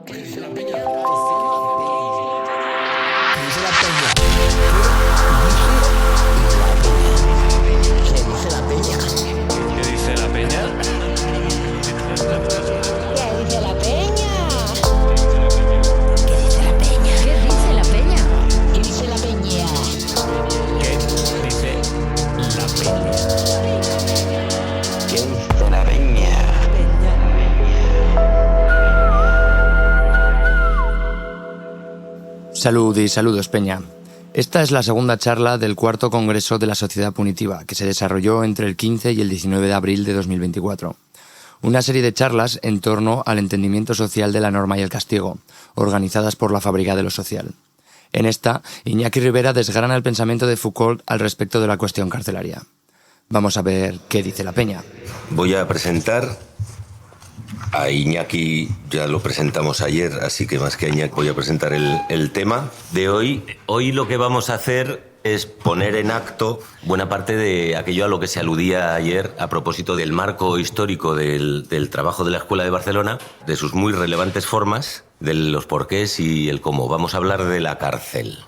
¿Qué dice la peña? ¿Qué dice la peña? ¿Qué dice la peña? ¿Qué dice la peña? ¿Qué dice la peña? ¿Qué dice la peña? ¿Qué dice la peña? ¿Qué dice la peña? ¿Qué dice la peña? ¿Qué dice la peña? Salud y saludos, Peña. Esta es la segunda charla del cuarto Congreso de la Sociedad Punitiva, que se desarrolló entre el 15 y el 19 de abril de 2024. Una serie de charlas en torno al entendimiento social de la norma y el castigo, organizadas por la Fábrica de lo Social. En esta, Iñaki Rivera desgrana el pensamiento de Foucault al respecto de la cuestión carcelaria. Vamos a ver qué dice la Peña. Voy a presentar a Iñaki, ya lo presentamos ayer, así que más que a Iñaki voy a presentar el tema de hoy. Hoy lo que vamos a hacer es poner en acto buena parte de aquello a lo que se aludía ayer a propósito del marco histórico del trabajo de la Escuela de Barcelona, de sus muy relevantes formas, de los porqués y el cómo. Vamos a hablar de la cárcel.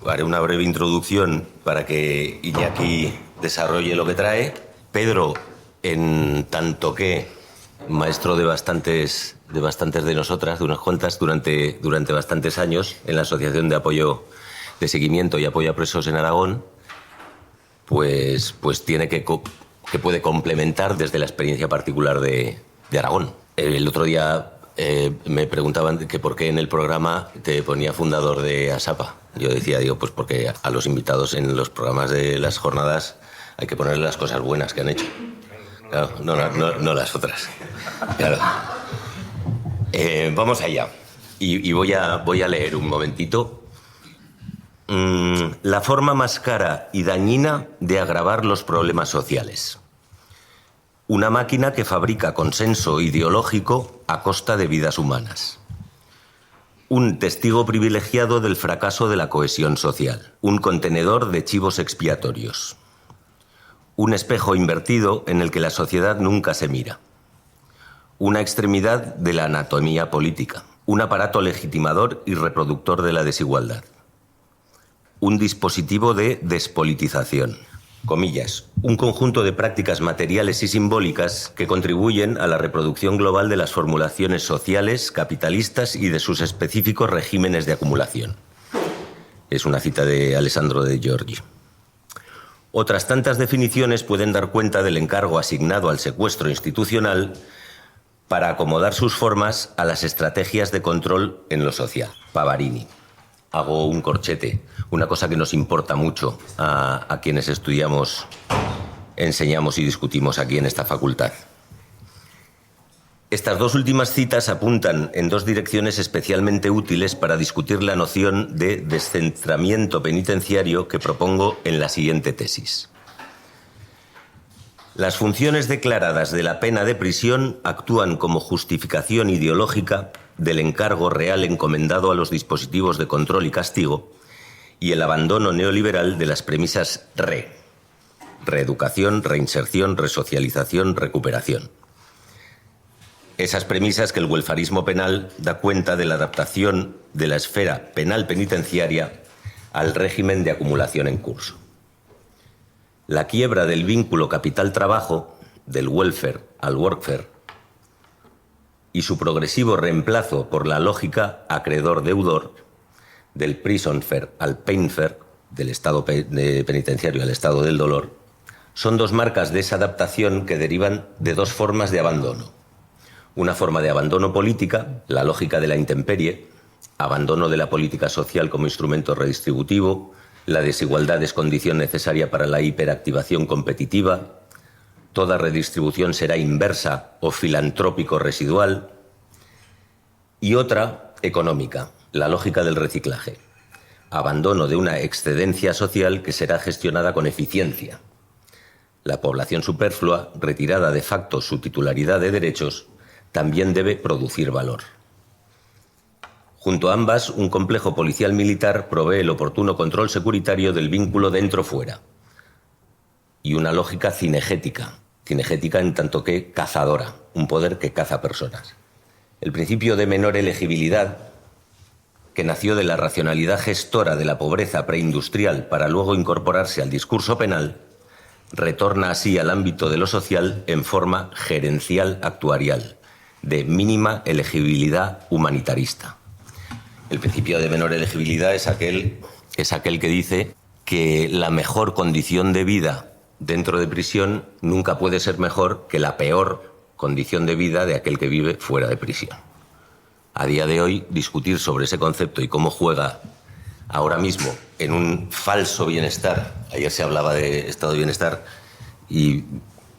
Haré una breve introducción para que Iñaki desarrolle lo que trae. Pedro, en tanto que maestro de bastantes de nosotras, de unas cuantas, durante bastantes años en la Asociación de Apoyo de Seguimiento y Apoyo a Presos en Aragón, pues tiene que puede complementar desde la experiencia particular de Aragón. El otro día me preguntaban que por qué en el programa te ponía fundador de ASAPA. Yo decía, pues porque a los invitados en los programas de las jornadas hay que ponerle las cosas buenas que han hecho. Claro, no las otras. Claro. Vamos allá. Y voy a leer un momentito. La forma más cara y dañina de agravar los problemas sociales. Una máquina que fabrica consenso ideológico a costa de vidas humanas. Un testigo privilegiado del fracaso de la cohesión social. Un contenedor de chivos expiatorios. Un espejo invertido en el que la sociedad nunca se mira. Una extremidad de la anatomía política. Un aparato legitimador y reproductor de la desigualdad. Un dispositivo de despolitización. Comillas. Un conjunto de prácticas materiales y simbólicas que contribuyen a la reproducción global de las formulaciones sociales, capitalistas y de sus específicos regímenes de acumulación. Es una cita de Alessandro de Giorgi. Otras tantas definiciones pueden dar cuenta del encargo asignado al secuestro institucional para acomodar sus formas a las estrategias de control en lo social. Pavarini. Hago un corchete, una cosa que nos importa mucho a quienes estudiamos, enseñamos y discutimos aquí en esta facultad. Estas dos últimas citas apuntan en dos direcciones especialmente útiles para discutir la noción de descentramiento penitenciario que propongo en la siguiente tesis. Las funciones declaradas de la pena de prisión actúan como justificación ideológica del encargo real encomendado a los dispositivos de control y castigo y el abandono neoliberal de las premisas reeducación, reinserción, resocialización, recuperación. Esas premisas que el welfarismo penal da cuenta de la adaptación de la esfera penal penitenciaria al régimen de acumulación en curso. La quiebra del vínculo capital-trabajo, del welfare al workfare, y su progresivo reemplazo por la lógica acreedor-deudor, del prisonfare al painfare, del estado penitenciario al estado del dolor, son dos marcas de esa adaptación que derivan de dos formas de abandono. Una forma de abandono política, la lógica de la intemperie, abandono de la política social como instrumento redistributivo, la desigualdad es condición necesaria para la hiperactivación competitiva, toda redistribución será inversa o filantrópico-residual, y otra, económica, la lógica del reciclaje, abandono de una excedencia social que será gestionada con eficiencia. La población superflua, retirada de facto su titularidad de derechos, también debe producir valor. Junto a ambas, un complejo policial militar provee el oportuno control securitario del vínculo dentro-fuera y una lógica cinegética en tanto que cazadora, un poder que caza personas. El principio de menor elegibilidad, que nació de la racionalidad gestora de la pobreza preindustrial para luego incorporarse al discurso penal, retorna así al ámbito de lo social en forma gerencial actuarial, de mínima elegibilidad humanitarista. El principio de menor elegibilidad es aquel que dice que la mejor condición de vida dentro de prisión nunca puede ser mejor que la peor condición de vida de aquel que vive fuera de prisión. A día de hoy, discutir sobre ese concepto y cómo juega ahora mismo en un falso bienestar. Ayer se hablaba de estado de bienestar y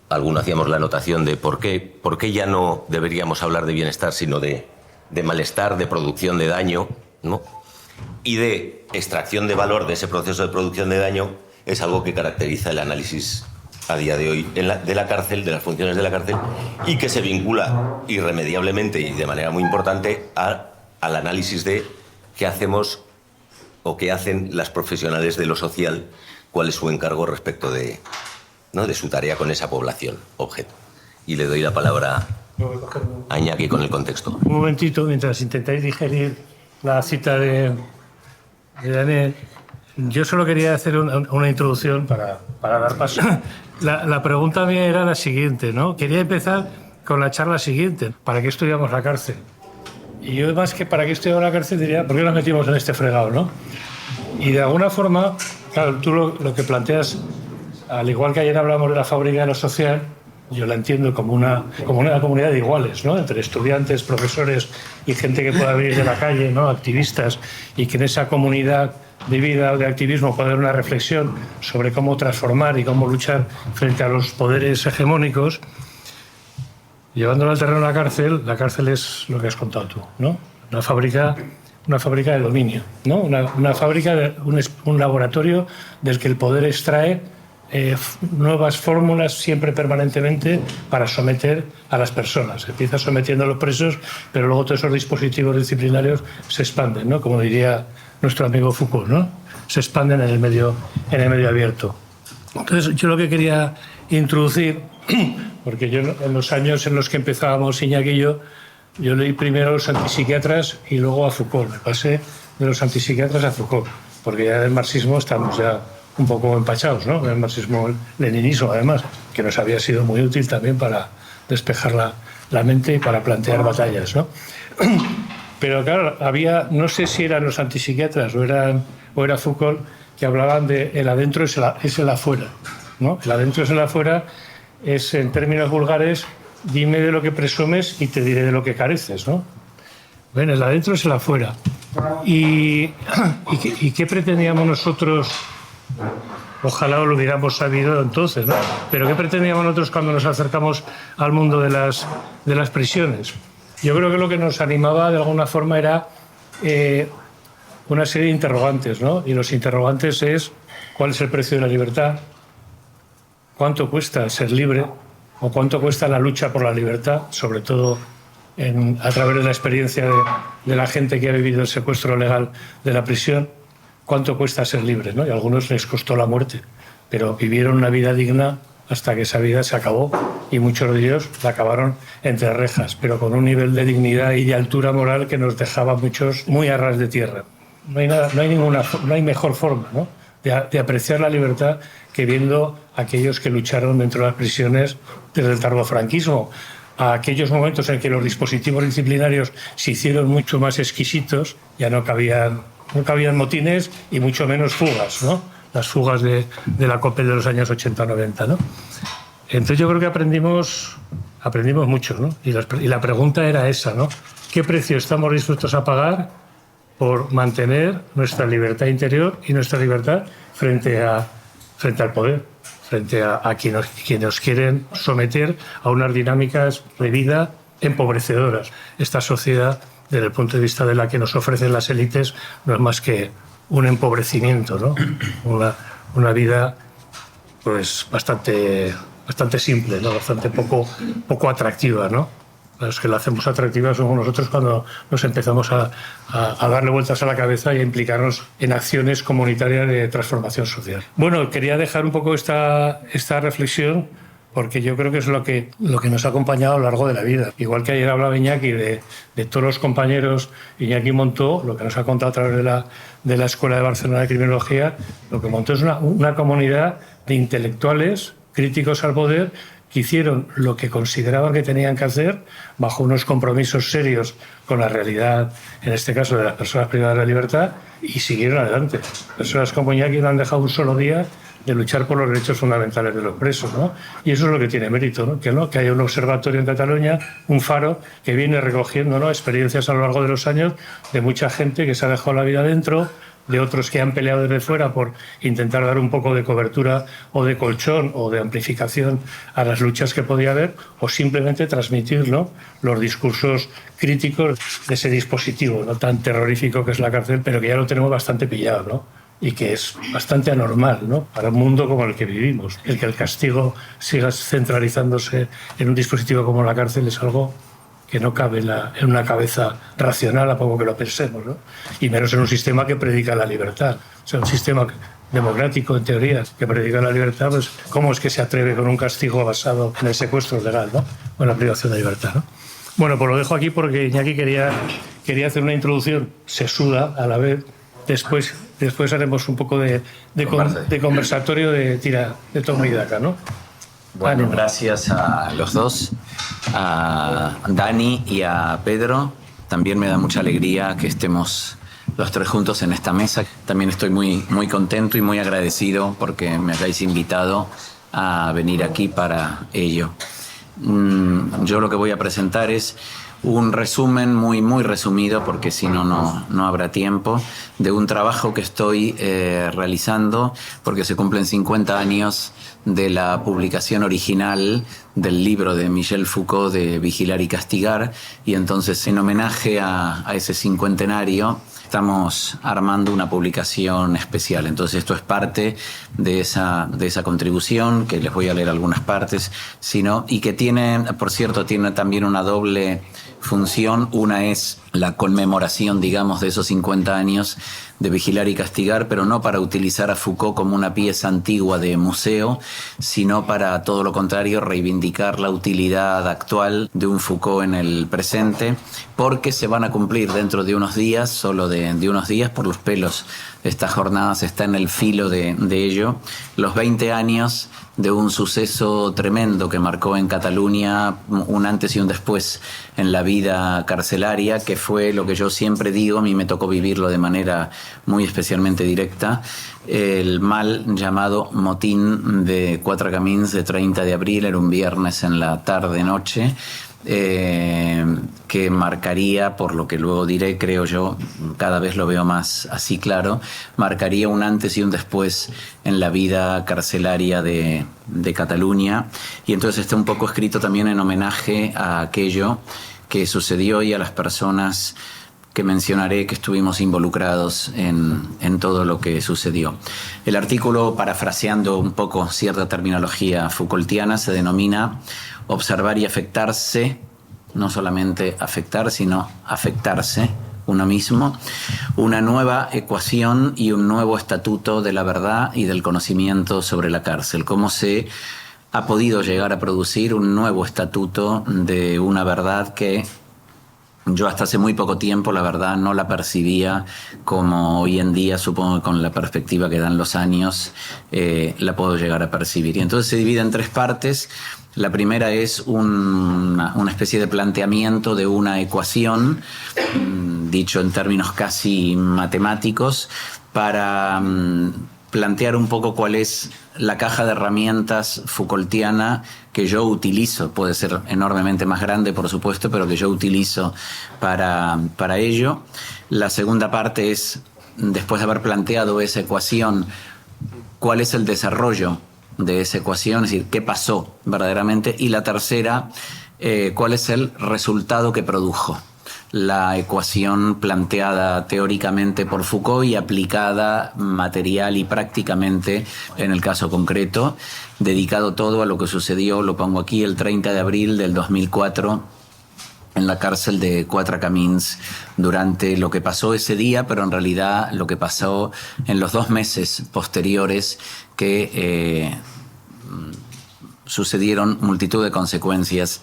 algunos hacíamos la anotación de por qué ya no deberíamos hablar de bienestar, sino de malestar, de producción de daño, ¿no? Y de extracción de valor de ese proceso de producción de daño. Es algo que caracteriza el análisis a día de hoy de la cárcel, de las funciones de la cárcel, y que se vincula irremediablemente y de manera muy importante al análisis de qué hacemos o qué hacen las profesionales de lo social, cuál es su encargo respecto de su tarea con esa población objeto. Y le doy la palabra a Iñaki con el contexto. Un momentito, mientras intentáis digerir la cita de Daniel. Yo solo quería hacer una introducción para dar paso. La pregunta mía era la siguiente, ¿no? Quería empezar con la charla siguiente. ¿Para qué estudiamos la cárcel? Y yo, más que para qué estudiamos la cárcel, diría, ¿por qué nos metimos en este fregado, no? Y de alguna forma, claro, tú lo que planteas, al igual que ayer hablamos de la fábrica de lo social, yo la entiendo como una comunidad de iguales, ¿no? Entre estudiantes, profesores y gente que pueda venir de la calle, ¿no? Activistas, y que en esa comunidad de vida o de activismo puede haber una reflexión sobre cómo transformar y cómo luchar frente a los poderes hegemónicos. Llevándolo al terreno de la cárcel es lo que has contado tú, ¿no? Una fábrica de dominio, ¿no? Una fábrica, un laboratorio del que el poder extrae nuevas fórmulas siempre permanentemente para someter a las personas. Empieza sometiendo a los presos, pero luego todos esos dispositivos disciplinarios se expanden, ¿no? Como diría nuestro amigo Foucault, ¿no? Se expanden en el medio abierto. Entonces, yo lo que quería introducir, porque yo en los años en los que empezábamos Iñaki y yo leí primero a los antipsiquiatras y luego a Foucault. Me pasé de los antipsiquiatras a Foucault, porque ya del marxismo estamos ya un poco empachados, ¿no? El marxismo-leninismo, además, que nos había sido muy útil también para despejar la mente y para plantear batallas, ¿no? Pero claro, no sé si eran los antipsiquiatras o era Foucault, que hablaban de el adentro es el afuera, ¿no? El adentro es el afuera es, en términos vulgares, dime de lo que presumes y te diré de lo que careces, ¿no? Bueno, el adentro es el afuera. ¿Y qué pretendíamos nosotros? Ojalá lo hubiéramos sabido entonces, ¿no? Pero ¿qué pretendíamos nosotros cuando nos acercamos al mundo de las prisiones? Yo creo que lo que nos animaba de alguna forma era una serie de interrogantes, ¿no? Y los interrogantes es ¿cuál es el precio de la libertad? ¿Cuánto cuesta ser libre? ¿O cuánto cuesta la lucha por la libertad? Sobre todo a través de la experiencia de la gente que ha vivido el secuestro legal de la prisión. ¿Cuánto cuesta ser libre, ¿no? Y a algunos les costó la muerte, pero vivieron una vida digna hasta que esa vida se acabó, y muchos de ellos la acabaron entre rejas, pero con un nivel de dignidad y de altura moral que nos dejaba a muchos muy a ras de tierra. No hay mejor forma, ¿no?, de apreciar la libertad que viendo a aquellos que lucharon dentro de las prisiones desde el tardofranquismo, a aquellos momentos en que los dispositivos disciplinarios se hicieron mucho más exquisitos, ya no cabían motines y mucho menos fugas, ¿no? Las fugas de la COPEL de los años 80-90, ¿no? Entonces yo creo que aprendimos mucho, ¿no? Y la pregunta era esa, ¿no? ¿Qué precio estamos dispuestos a pagar por mantener nuestra libertad interior y nuestra libertad frente al poder, frente a quienes nos quieren someter a unas dinámicas de vida empobrecedoras? Esta sociedad, desde el punto de vista de la que nos ofrecen las élites, no es más que un empobrecimiento, ¿no? Una vida pues bastante simple, ¿no? Bastante poco atractiva, ¿no? Los que la hacemos atractiva somos nosotros cuando nos empezamos a darle vueltas a la cabeza y a implicarnos en acciones comunitarias de transformación social. Bueno, quería dejar un poco esta reflexión porque yo creo que es lo que nos ha acompañado a lo largo de la vida. Igual que ayer hablaba Iñaki de todos los compañeros, Iñaki montó, lo que nos ha contado a través de la Escuela de Barcelona de Criminología, lo que montó es una comunidad de intelectuales críticos al poder que hicieron lo que consideraban que tenían que hacer bajo unos compromisos serios con la realidad, en este caso de las personas privadas de la libertad, y siguieron adelante. Personas como Iñaki no han dejado un solo día de luchar por los derechos fundamentales de los presos, ¿no? Y eso es lo que tiene mérito, ¿no? Que haya un observatorio en Cataluña, un faro, que viene recogiendo, ¿no?, experiencias a lo largo de los años de mucha gente que se ha dejado la vida dentro, de otros que han peleado desde fuera por intentar dar un poco de cobertura o de colchón o de amplificación a las luchas que podía haber, o simplemente transmitir, ¿no?, los discursos críticos de ese dispositivo, ¿no?, tan terrorífico que es la cárcel, pero que ya lo tenemos bastante pillado, ¿no?, y que es bastante anormal, ¿no?, para un mundo como el que vivimos. El que el castigo siga centralizándose en un dispositivo como la cárcel es algo que no cabe en una cabeza racional, a poco que lo pensemos, ¿no? Y menos en un sistema que predica la libertad. O sea, un sistema democrático, en teoría, que predica la libertad, pues ¿cómo es que se atreve con un castigo basado en el secuestro legal, ¿no?, o en la privación de libertad, ¿no? Bueno, pues lo dejo aquí porque Iñaki quería hacer una introducción sesuda a la vez. Después haremos un poco de conversatorio de toma y daca, ¿no? Bueno, gracias a los dos, a Dani y a Pedro. También me da mucha alegría que estemos los tres juntos en esta mesa. También estoy muy, muy contento y muy agradecido porque me hayáis invitado a venir aquí para ello. Yo lo que voy a presentar es un resumen muy, muy resumido, porque si no, no habrá tiempo, de un trabajo que estoy realizando porque se cumplen 50 años de la publicación original del libro de Michel Foucault de Vigilar y Castigar, y entonces en homenaje a ese cincuentenario estamos armando una publicación especial. Entonces esto es parte de esa contribución, que les voy a leer algunas partes, y que tiene, por cierto, tiene también una doble función. Una es la conmemoración, digamos, de esos 50 años de Vigilar y Castigar, pero no para utilizar a Foucault como una pieza antigua de museo, sino para, todo lo contrario, reivindicar la utilidad actual de un Foucault en el presente, porque se van a cumplir dentro de unos días, solo de unos días, por los pelos. Esta jornada se está en el filo de ello, los 20 años de un suceso tremendo que marcó en Cataluña un antes y un después en la vida carcelaria, que fue lo que yo siempre digo, a mí me tocó vivirlo de manera muy especialmente directa, el mal llamado motín de Quatre Camins de 30 de abril, era un viernes en la tarde-noche, que marcaría, por lo que luego diré, creo yo, cada vez lo veo más así claro, marcaría un antes y un después en la vida carcelaria de Cataluña. Y entonces está un poco escrito también en homenaje a aquello que sucedió y a las personas que mencionaré que estuvimos involucrados en todo lo que sucedió. El artículo, parafraseando un poco cierta terminología Foucaultiana, se denomina Observar y afectarse, no solamente afectar, sino afectarse uno mismo, una nueva ecuación y un nuevo estatuto de la verdad y del conocimiento sobre la cárcel. Cómo se ha podido llegar a producir un nuevo estatuto de una verdad que yo hasta hace muy poco tiempo, la verdad, no la percibía como hoy en día, supongo que con la perspectiva que dan los años, la puedo llegar a percibir. Y entonces se divide en tres partes. La primera es una especie de planteamiento de una ecuación, dicho en términos casi matemáticos, para plantear un poco cuál es la caja de herramientas Foucaultiana que yo utilizo. Puede ser enormemente más grande, por supuesto, pero que yo utilizo para ello. La segunda parte es, después de haber planteado esa ecuación, cuál es el desarrollo de esa ecuación, es decir, qué pasó verdaderamente. Y la tercera, cuál es el resultado que produjo la ecuación planteada teóricamente por Foucault y aplicada material y prácticamente en el caso concreto, dedicado todo a lo que sucedió, lo pongo aquí, el 30 de abril del 2004 en la cárcel de Quatre Camins, durante lo que pasó ese día, pero en realidad lo que pasó en los 2 meses posteriores que sucedieron multitud de consecuencias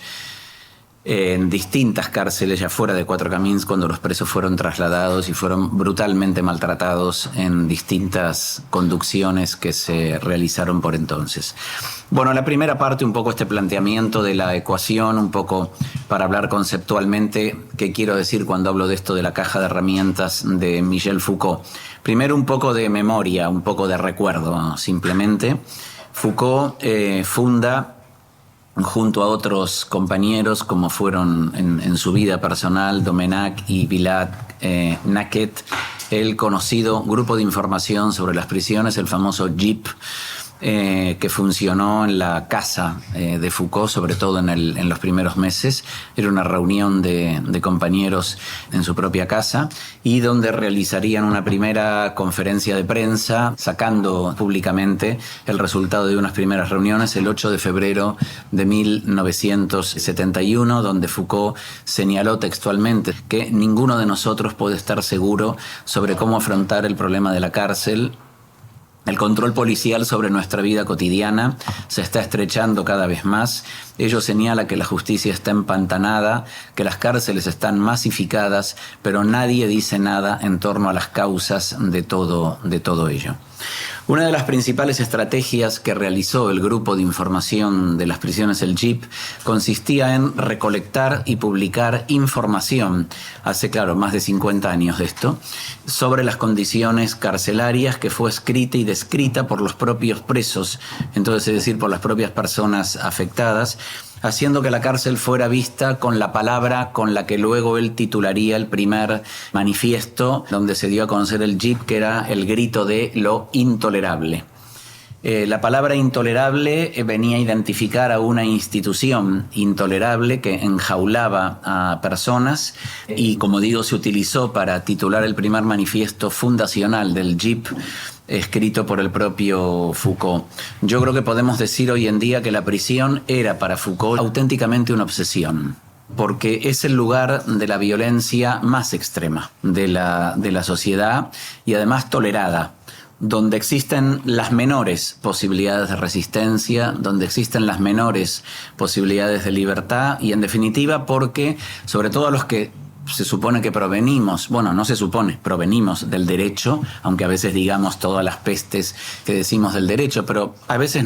en distintas cárceles ya fuera de Cuatro Camins, cuando los presos fueron trasladados y fueron brutalmente maltratados en distintas conducciones que se realizaron por entonces. Bueno, la primera parte, un poco este planteamiento de la ecuación, un poco para hablar conceptualmente qué quiero decir cuando hablo de esto de la caja de herramientas de Michel Foucault. Primero, un poco de memoria, un poco de recuerdo, simplemente. Foucault funda, junto a otros compañeros como fueron en su vida personal Domenach y Vilat Naquet, el conocido grupo de información sobre las prisiones, el famoso JIP, que funcionó en la casa de Foucault, sobre todo en los primeros meses. Era una reunión de compañeros en su propia casa y donde realizarían una primera conferencia de prensa sacando públicamente el resultado de unas primeras reuniones el 8 de febrero de 1971, donde Foucault señaló textualmente que ninguno de nosotros puede estar seguro sobre cómo afrontar el problema de la cárcel. El control policial sobre nuestra vida cotidiana se está estrechando cada vez más. Ello señala que la justicia está empantanada, que las cárceles están masificadas, pero nadie dice nada en torno a las causas de todo ello. Una de las principales estrategias que realizó el grupo de información de las prisiones, el JIP, consistía en recolectar y publicar información, hace claro más de 50 años de esto, sobre las condiciones carcelarias, que fue escrita y descrita por los propios presos, entonces es decir, por las propias personas afectadas, haciendo que la cárcel fuera vista con la palabra con la que luego él titularía el primer manifiesto donde se dio a conocer el JIP, que era el grito de lo intolerable. La palabra intolerable venía a identificar a una institución intolerable que enjaulaba a personas y, como digo, se utilizó para titular el primer manifiesto fundacional del JIP, escrito por el propio Foucault. Yo creo que podemos decir hoy en día que la prisión era para Foucault auténticamente una obsesión, porque es el lugar de la violencia más extrema de la sociedad y además tolerada, donde existen las menores posibilidades de resistencia, donde existen las menores posibilidades de libertad y, en definitiva, porque, sobre todo a los que se supone que provenimos, bueno, no se supone, provenimos del derecho, aunque a veces digamos todas las pestes que decimos del derecho, pero a veces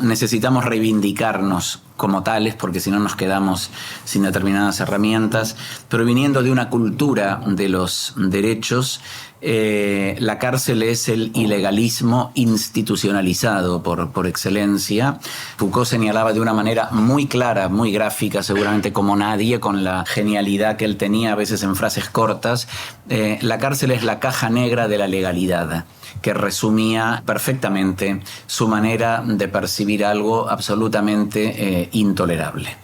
necesitamos reivindicarnos como tales, porque si no nos quedamos sin determinadas herramientas, pero viniendo de una cultura de los derechos, la cárcel es el ilegalismo institucionalizado por excelencia. Foucault señalaba de una manera muy clara, muy gráfica, seguramente como nadie, con la genialidad que él tenía a veces en frases cortas, la cárcel es la caja negra de la legalidad, que resumía perfectamente su manera de percibir algo absolutamente intolerable.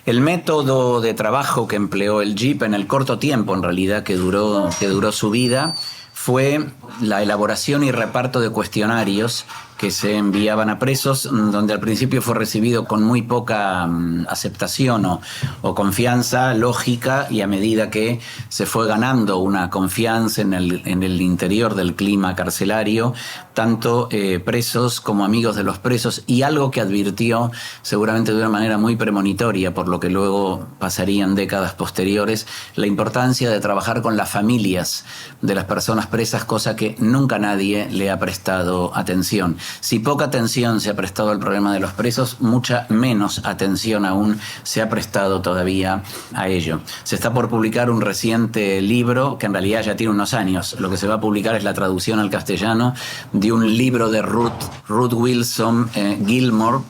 El método de trabajo que empleó el JIP en el corto tiempo, en realidad, que duró su vida, fue la elaboración y reparto de cuestionarios que se enviaban a presos, donde al principio fue recibido con muy poca aceptación o confianza lógica, y a medida que se fue ganando una confianza en el interior del clima carcelario, tanto presos como amigos de los presos, y algo que advirtió seguramente de una manera muy premonitoria, por lo que luego pasarían décadas posteriores, la importancia de trabajar con las familias de las personas presas, cosa que nunca nadie le ha prestado atención. Si poca atención se ha prestado al problema de los presos, mucha menos atención aún se ha prestado todavía a ello. Se está por publicar un reciente libro, que en realidad ya tiene unos años. Lo que se va a publicar es la traducción al castellano de un libro de Ruth Wilson Gilmore,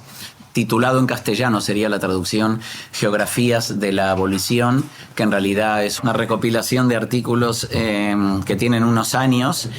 titulado en castellano, sería la traducción, Geografías de la Abolición, que en realidad es una recopilación de artículos que tienen unos años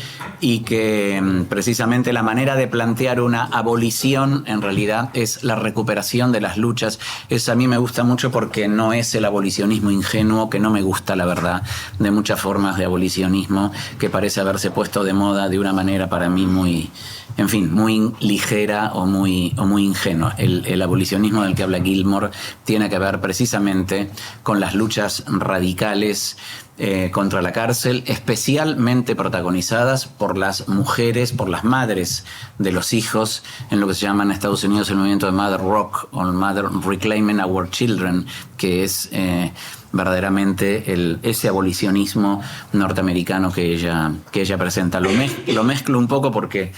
y que precisamente la manera de plantear una abolición en realidad es la recuperación de las luchas. Eso a mí me gusta mucho porque no es el abolicionismo ingenuo, que no me gusta, la verdad, de muchas formas de abolicionismo que parece haberse puesto de moda de una manera para mí muy en fin, muy ligera o muy ingenua. El abolicionismo del que habla Gilmore tiene que ver precisamente con las luchas radicales contra la cárcel, especialmente protagonizadas por las mujeres, por las madres de los hijos, en lo que se llama en Estados Unidos el movimiento de Mother Rock o Mother Reclaiming Our Children, que es verdaderamente ese abolicionismo norteamericano que ella presenta. Lo mezclo un poco porque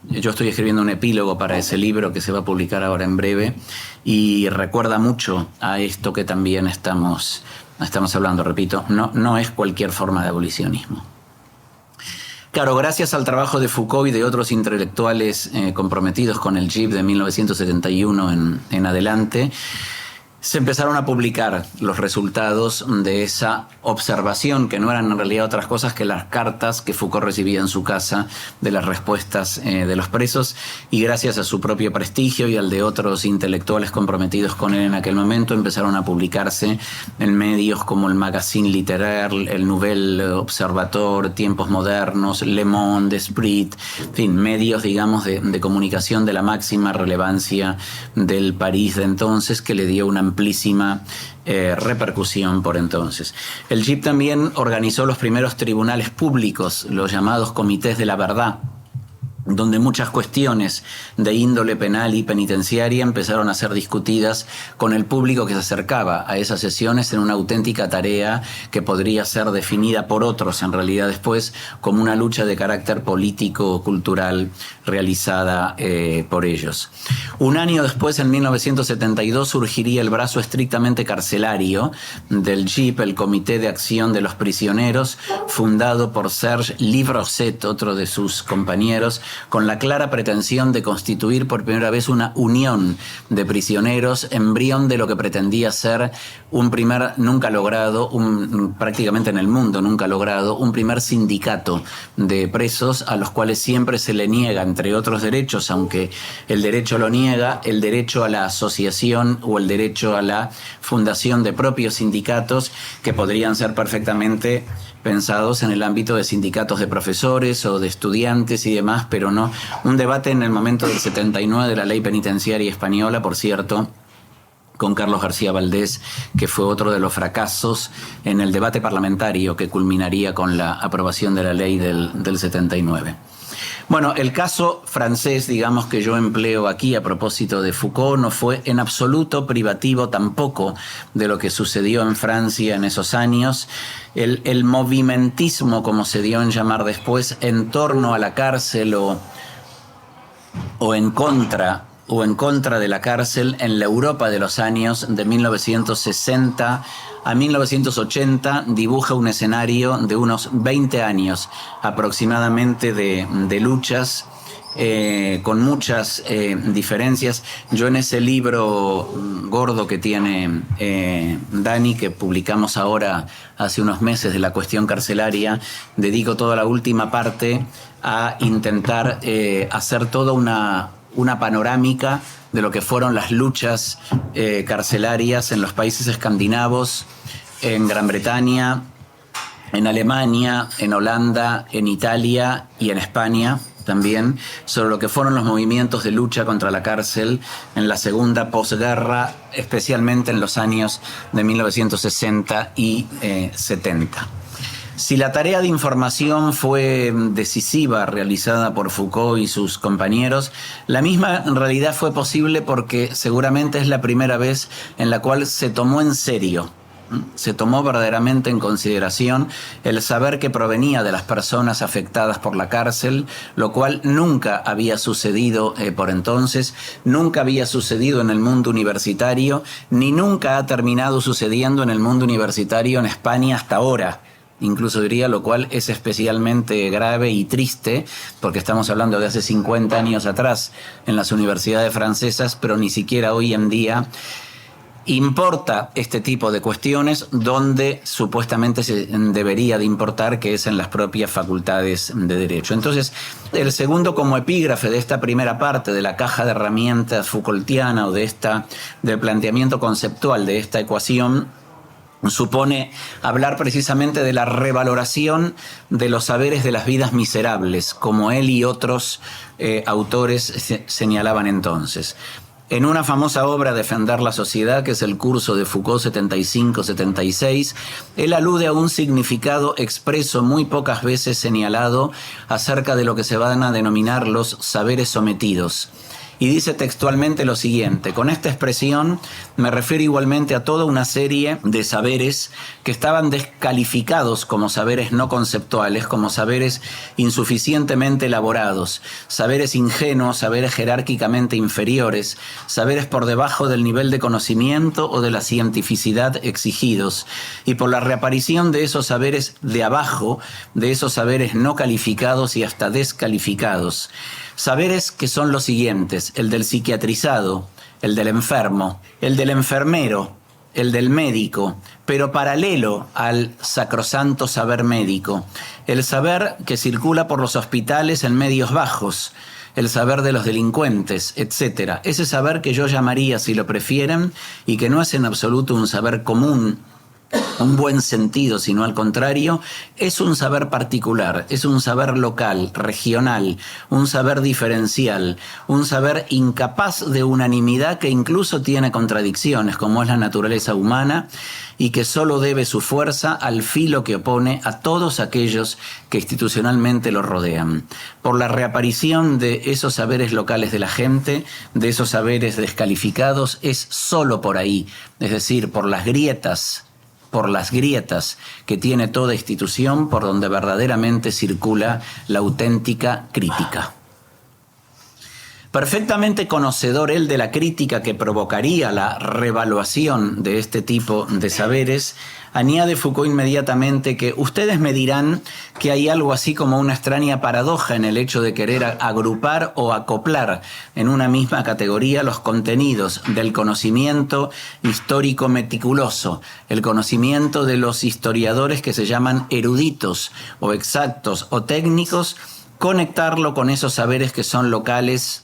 yo estoy escribiendo un epílogo para ese libro que se va a publicar ahora en breve y recuerda mucho a esto que también estamos hablando, repito, no es cualquier forma de abolicionismo. Claro, gracias al trabajo de Foucault y de otros intelectuales comprometidos con el JIP de 1971 en adelante, se empezaron a publicar los resultados de esa observación, que no eran en realidad otras cosas que las cartas que Foucault recibía en su casa de las respuestas de los presos, y gracias a su propio prestigio y al de otros intelectuales comprometidos con él en aquel momento, empezaron a publicarse en medios como el Magazine Littéraire, el Nouvel Observateur, Tiempos Modernos, Le Monde, Esprit, en fin, medios, digamos, de comunicación de la máxima relevancia del París de entonces, que le dio una amplísima repercusión por entonces. El JIP también organizó los primeros tribunales públicos, los llamados comités de la verdad, donde muchas cuestiones de índole penal y penitenciaria empezaron a ser discutidas con el público que se acercaba a esas sesiones en una auténtica tarea que podría ser definida por otros, en realidad después, como una lucha de carácter político o cultural realizada por ellos. Un año después, en 1972, surgiría el brazo estrictamente carcelario del JIP, el Comité de Acción de los Prisioneros, fundado por Serge Livrosset, otro de sus compañeros, con la clara pretensión de constituir por primera vez una unión de prisioneros, embrión de lo que pretendía ser un primer, nunca logrado, prácticamente en el mundo nunca logrado, un primer sindicato de presos a los cuales siempre se le niega, entre otros derechos, aunque el derecho lo niega, el derecho a la asociación o el derecho a la fundación de propios sindicatos que podrían ser perfectamente pensados en el ámbito de sindicatos de profesores o de estudiantes y demás, pero no. Un debate en el momento del 79 de la ley penitenciaria española, por cierto, con Carlos García Valdés, que fue otro de los fracasos en el debate parlamentario que culminaría con la aprobación de la ley del 79. Bueno, el caso francés, digamos, que yo empleo aquí a propósito de Foucault, no fue en absoluto privativo tampoco de lo que sucedió en Francia en esos años. El movimentismo, como se dio en llamar después, en torno a la cárcel o en contra de la cárcel en la Europa de los años de 1960 a 1980 dibuja un escenario de unos 20 años aproximadamente de luchas con muchas diferencias. Yo en ese libro gordo que tiene Dani, que publicamos ahora hace unos meses, de la cuestión carcelaria, dedico toda la última parte a intentar hacer toda una panorámica de lo que fueron las luchas carcelarias en los países escandinavos, en Gran Bretaña, en Alemania, en Holanda, en Italia y en España también, sobre lo que fueron los movimientos de lucha contra la cárcel en la segunda posguerra, especialmente en los años de 1960 y 70. Si la tarea de información fue decisiva realizada por Foucault y sus compañeros, la misma en realidad fue posible porque seguramente es la primera vez en la cual se tomó en serio, se tomó verdaderamente en consideración el saber que provenía de las personas afectadas por la cárcel, lo cual nunca había sucedido por entonces, nunca había sucedido en el mundo universitario, ni nunca ha terminado sucediendo en el mundo universitario en España hasta ahora. Incluso diría, lo cual es especialmente grave y triste, porque estamos hablando de hace 50 años atrás en las universidades francesas, pero ni siquiera hoy en día importa este tipo de cuestiones donde supuestamente se debería de importar, que es en las propias facultades de Derecho. Entonces, el segundo como epígrafe de esta primera parte de la caja de herramientas Foucaultiana o del planteamiento conceptual de esta ecuación supone hablar precisamente de la revaloración de los saberes de las vidas miserables, como él y otros autores señalaban entonces. En una famosa obra, Defender la sociedad, que es el curso de Foucault 75-76, él alude a un significado expreso muy pocas veces señalado acerca de lo que se van a denominar los saberes sometidos. Y dice textualmente lo siguiente: con esta expresión me refiero igualmente a toda una serie de saberes que estaban descalificados como saberes no conceptuales, como saberes insuficientemente elaborados, saberes ingenuos, saberes jerárquicamente inferiores, saberes por debajo del nivel de conocimiento o de la cientificidad exigidos, y por la reaparición de esos saberes de abajo, de esos saberes no calificados y hasta descalificados. Saberes que son los siguientes: el del psiquiatrizado, el del enfermo, el del enfermero, el del médico, pero paralelo al sacrosanto saber médico, el saber que circula por los hospitales en medios bajos, el saber de los delincuentes, etc. Ese saber que yo llamaría, si lo prefieren, y que no es en absoluto un saber común, un buen sentido, sino al contrario, es un saber particular, es un saber local, regional, un saber diferencial, un saber incapaz de unanimidad que incluso tiene contradicciones, como es la naturaleza humana, y que solo debe su fuerza al filo que opone a todos aquellos que institucionalmente lo rodean. Por la reaparición de esos saberes locales de la gente, de esos saberes descalificados, es solo por ahí, es decir, por las grietas que tiene toda institución, por donde verdaderamente circula la auténtica crítica. Perfectamente conocedor él de la crítica que provocaría la revaluación de este tipo de saberes, añade Foucault inmediatamente que ustedes me dirán que hay algo así como una extraña paradoja en el hecho de querer agrupar o acoplar en una misma categoría los contenidos del conocimiento histórico meticuloso, el conocimiento de los historiadores que se llaman eruditos o exactos o técnicos, conectarlo con esos saberes que son locales.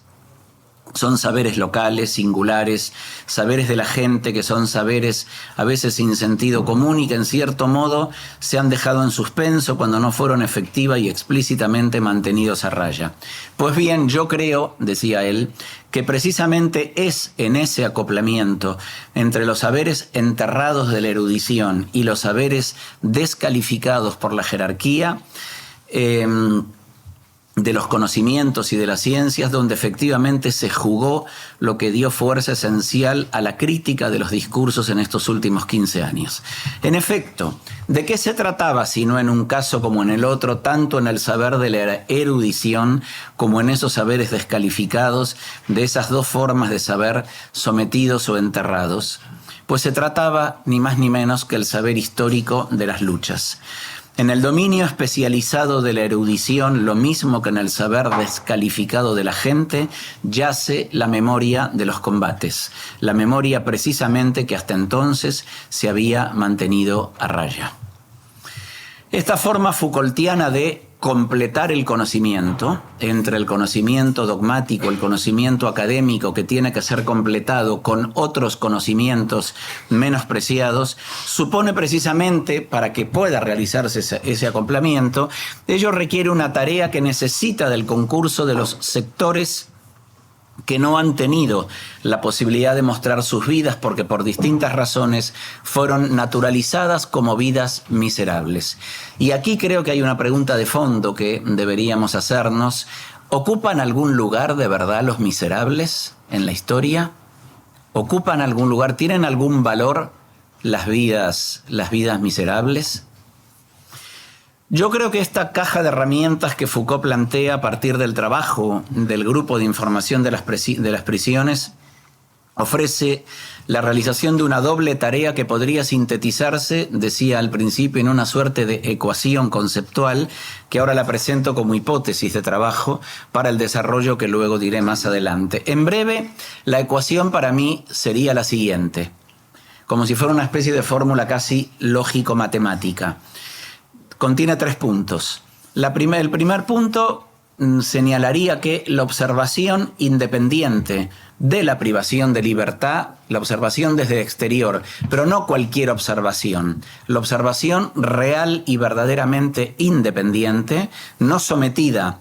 Son saberes locales, singulares, saberes de la gente, que son saberes a veces sin sentido común y que en cierto modo se han dejado en suspenso cuando no fueron efectiva y explícitamente mantenidos a raya. Pues bien, yo creo, decía él, que precisamente es en ese acoplamiento entre los saberes enterrados de la erudición y los saberes descalificados por la jerarquía, de los conocimientos y de las ciencias, donde efectivamente se jugó lo que dio fuerza esencial a la crítica de los discursos en estos últimos 15 años. En efecto, ¿de qué se trataba si no en un caso como en el otro, tanto en el saber de la erudición como en esos saberes descalificados, de esas dos formas de saber sometidos o enterrados? Pues se trataba ni más ni menos que el saber histórico de las luchas. En el dominio especializado de la erudición, lo mismo que en el saber descalificado de la gente, yace la memoria de los combates, la memoria precisamente que hasta entonces se había mantenido a raya. Esta forma Foucaultiana de completar el conocimiento, entre el conocimiento dogmático, el conocimiento académico que tiene que ser completado con otros conocimientos menos preciados, supone precisamente, para que pueda realizarse ese acoplamiento, ello requiere una tarea que necesita del concurso de los sectores que no han tenido la posibilidad de mostrar sus vidas porque por distintas razones fueron naturalizadas como vidas miserables. Y aquí creo que hay una pregunta de fondo que deberíamos hacernos. ¿Ocupan algún lugar de verdad los miserables en la historia? ¿Ocupan algún lugar? ¿Tienen algún valor las vidas miserables? Yo creo que esta caja de herramientas que Foucault plantea a partir del trabajo del grupo de información de las prisiones ofrece la realización de una doble tarea que podría sintetizarse, decía al principio, en una suerte de ecuación conceptual que ahora la presento como hipótesis de trabajo para el desarrollo que luego diré más adelante. En breve, la ecuación para mí sería la siguiente, como si fuera una especie de fórmula casi lógico-matemática. Contiene 3 puntos. El primer punto señalaría que la observación independiente de la privación de libertad, la observación desde el exterior, pero no cualquier observación, la observación real y verdaderamente independiente, no sometida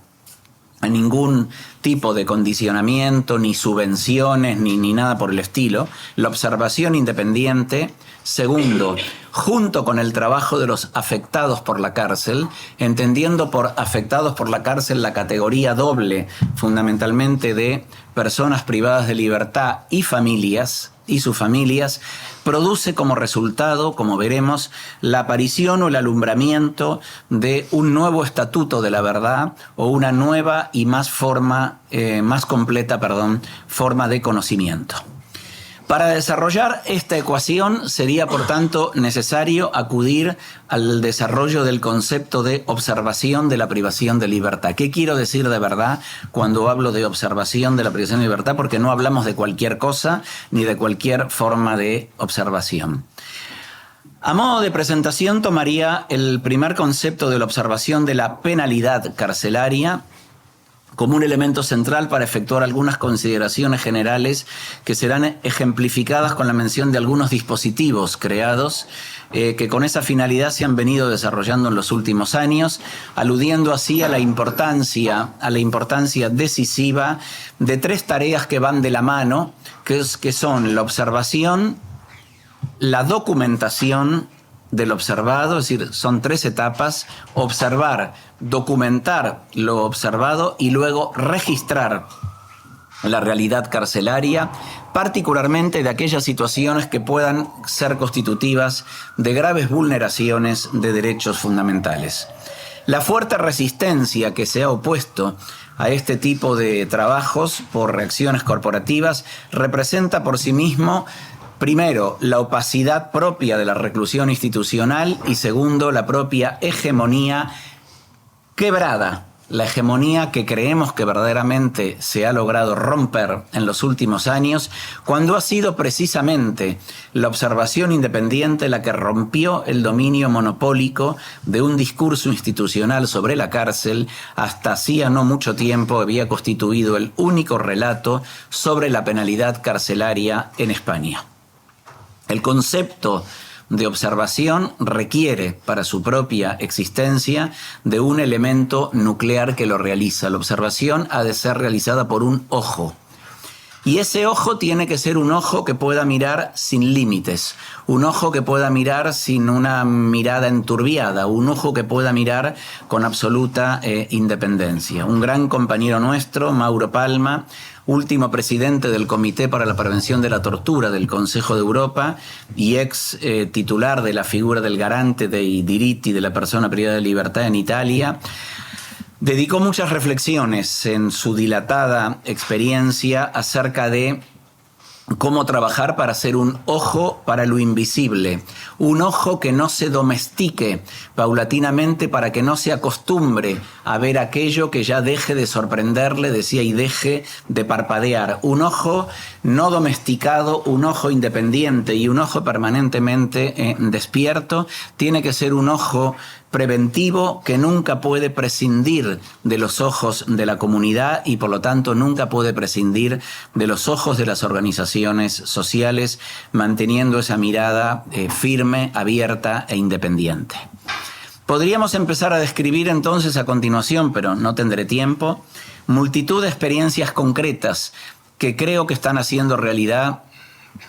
a ningún tipo de condicionamiento, ni subvenciones, ni nada por el estilo, la observación independiente. Segundo, junto con el trabajo de los afectados por la cárcel, entendiendo por afectados por la cárcel la categoría doble, fundamentalmente de personas privadas de libertad y familias, y sus familias, produce como resultado, como veremos, la aparición o el alumbramiento de un nuevo estatuto de la verdad o una nueva y más completa forma de conocimiento. Para desarrollar esta ecuación sería, por tanto, necesario acudir al desarrollo del concepto de observación de la privación de libertad. ¿Qué quiero decir de verdad cuando hablo de observación de la privación de libertad? Porque no hablamos de cualquier cosa ni de cualquier forma de observación. A modo de presentación tomaría el primer concepto de la observación de la penalidad carcelaria como un elemento central para efectuar algunas consideraciones generales que serán ejemplificadas con la mención de algunos dispositivos creados que con esa finalidad se han venido desarrollando en los últimos años, aludiendo así a la importancia decisiva de tres tareas que van de la mano, que son la observación, la documentación del observado, es decir, son tres etapas: observar, documentar lo observado y luego registrar la realidad carcelaria, particularmente de aquellas situaciones que puedan ser constitutivas de graves vulneraciones de derechos fundamentales. La fuerte resistencia que se ha opuesto a este tipo de trabajos por reacciones corporativas representa por sí mismo, primero, la opacidad propia de la reclusión institucional y segundo, la propia hegemonía quebrada, la hegemonía que creemos que verdaderamente se ha logrado romper en los últimos años, cuando ha sido precisamente la observación independiente la que rompió el dominio monopólico de un discurso institucional sobre la cárcel. Hasta hacía no mucho tiempo había constituido el único relato sobre la penalidad carcelaria en España. El concepto de observación requiere para su propia existencia de un elemento nuclear que lo realiza. La observación ha de ser realizada por un ojo. Y ese ojo tiene que ser un ojo que pueda mirar sin límites, un ojo que pueda mirar sin una mirada enturbiada, un ojo que pueda mirar con absoluta independencia. Un gran compañero nuestro, Mauro Palma, último presidente del Comité para la Prevención de la Tortura del Consejo de Europa y ex titular de la figura del garante dei diritti de la persona privada de libertad en Italia, dedicó muchas reflexiones en su dilatada experiencia acerca de cómo trabajar para ser un ojo para lo invisible, un ojo que no se domestique paulatinamente para que no se acostumbre a ver aquello que ya deje de sorprenderle, decía, y deje de parpadear. Un ojo no domesticado, un ojo independiente y un ojo permanentemente despierto, tiene que ser un ojo preventivo que nunca puede prescindir de los ojos de la comunidad y por lo tanto nunca puede prescindir de los ojos de las organizaciones sociales, manteniendo esa mirada firme, abierta e independiente. Podríamos empezar a describir entonces a continuación, pero no tendré tiempo, multitud de experiencias concretas que creo que están haciendo realidad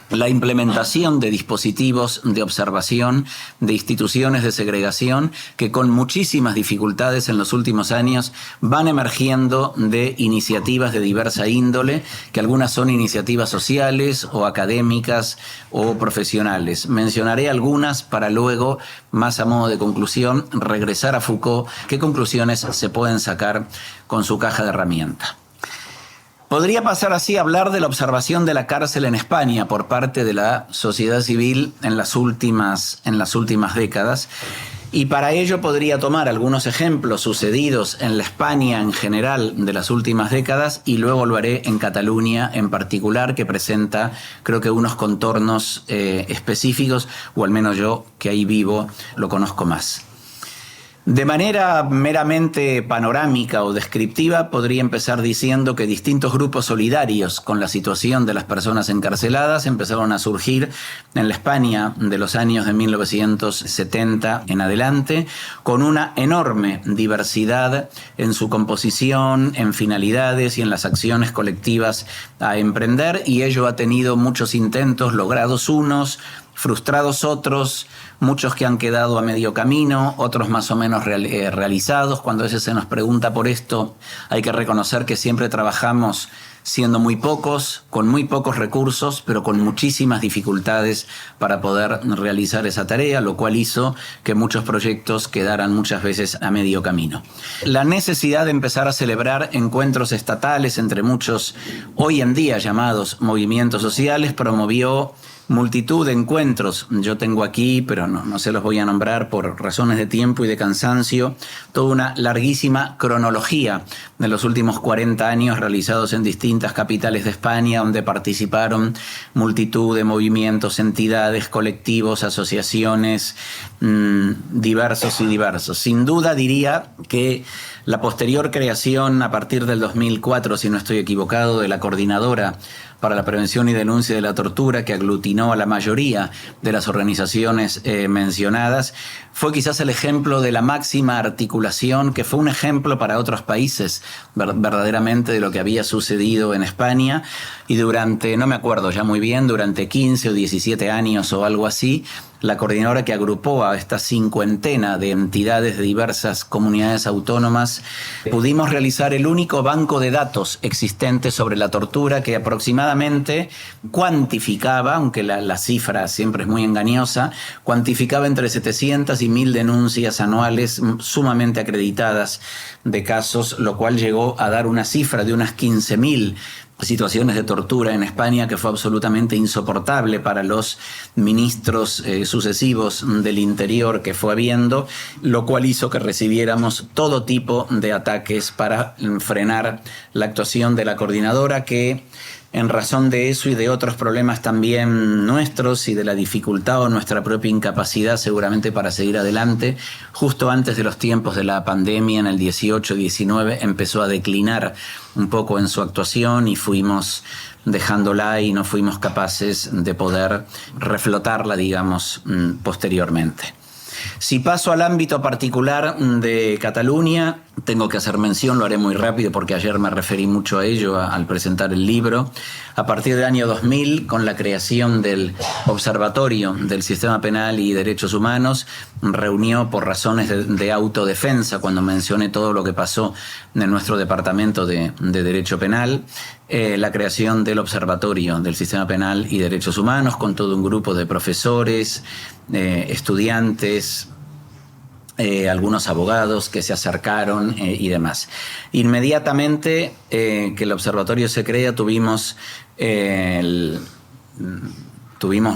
la implementación de dispositivos de observación de instituciones de segregación que con muchísimas dificultades en los últimos años van emergiendo de iniciativas de diversa índole, que algunas son iniciativas sociales o académicas o profesionales. Mencionaré algunas para luego, más a modo de conclusión, regresar a Foucault, qué conclusiones se pueden sacar con su caja de herramientas. Podría pasar así a hablar de la observación de la cárcel en España por parte de la sociedad civil en las últimas décadas, y para ello podría tomar algunos ejemplos sucedidos en la España en general de las últimas décadas y luego lo haré en Cataluña en particular, que presenta creo que unos contornos específicos, o al menos yo que ahí vivo lo conozco más. De manera meramente panorámica o descriptiva, podría empezar diciendo que distintos grupos solidarios con la situación de las personas encarceladas empezaron a surgir en la España de los años de 1970 en adelante, con una enorme diversidad en su composición, en finalidades y en las acciones colectivas a emprender, y ello ha tenido muchos intentos, logrados unos, frustrados otros, muchos que han quedado a medio camino, otros más o menos realizados. Cuando a veces se nos pregunta por esto, hay que reconocer que siempre trabajamos siendo muy pocos, con muy pocos recursos, pero con muchísimas dificultades para poder realizar esa tarea, lo cual hizo que muchos proyectos quedaran muchas veces a medio camino. La necesidad de empezar a celebrar encuentros estatales entre muchos hoy en día llamados movimientos sociales promovió multitud de encuentros. Yo tengo aquí, pero no se los voy a nombrar por razones de tiempo y de cansancio, toda una larguísima cronología de los últimos 40 años realizados en distintas capitales de España, donde participaron multitud de movimientos, entidades, colectivos, asociaciones, diversos y diversos. Sin duda diría que la posterior creación a partir del 2004, si no estoy equivocado, de la Coordinadora para la Prevención y Denuncia de la Tortura, que aglutinó a la mayoría de las organizaciones mencionadas, fue quizás el ejemplo de la máxima articulación, que fue un ejemplo para otros países verdaderamente de lo que había sucedido en España, y durante, no me acuerdo ya muy bien, durante 15 o 17 años o algo así, la coordinadora que agrupó a esta cincuentena de entidades de diversas comunidades autónomas, pudimos realizar el único banco de datos existente sobre la tortura que aproximadamente cuantificaba, aunque la cifra siempre es muy engañosa, cuantificaba entre 700 y 1000 denuncias anuales sumamente acreditadas de casos, lo cual llegó a dar una cifra de unas 15.000 situaciones de tortura en España, que fue absolutamente insoportable para los ministros sucesivos del Interior que fue habiendo, lo cual hizo que recibiéramos todo tipo de ataques para frenar la actuación de la coordinadora, que en razón de eso y de otros problemas también nuestros y de la dificultad o nuestra propia incapacidad seguramente para seguir adelante, justo antes de los tiempos de la pandemia, en el 18-19, empezó a declinar un poco en su actuación y fuimos dejándola y no fuimos capaces de poder reflotarla, digamos, posteriormente. Si paso al ámbito particular de Cataluña, tengo que hacer mención, lo haré muy rápido porque ayer me referí mucho a ello al presentar el libro. A partir del año 2000, con la creación del Observatorio del Sistema Penal y Derechos Humanos, reunió por razones de autodefensa, cuando mencioné todo lo que pasó en nuestro Departamento de Derecho Penal, la creación del Observatorio del Sistema Penal y Derechos Humanos, con todo un grupo de profesores, estudiantes, algunos abogados que se acercaron y demás. Inmediatamente que el observatorio se crea, tuvimos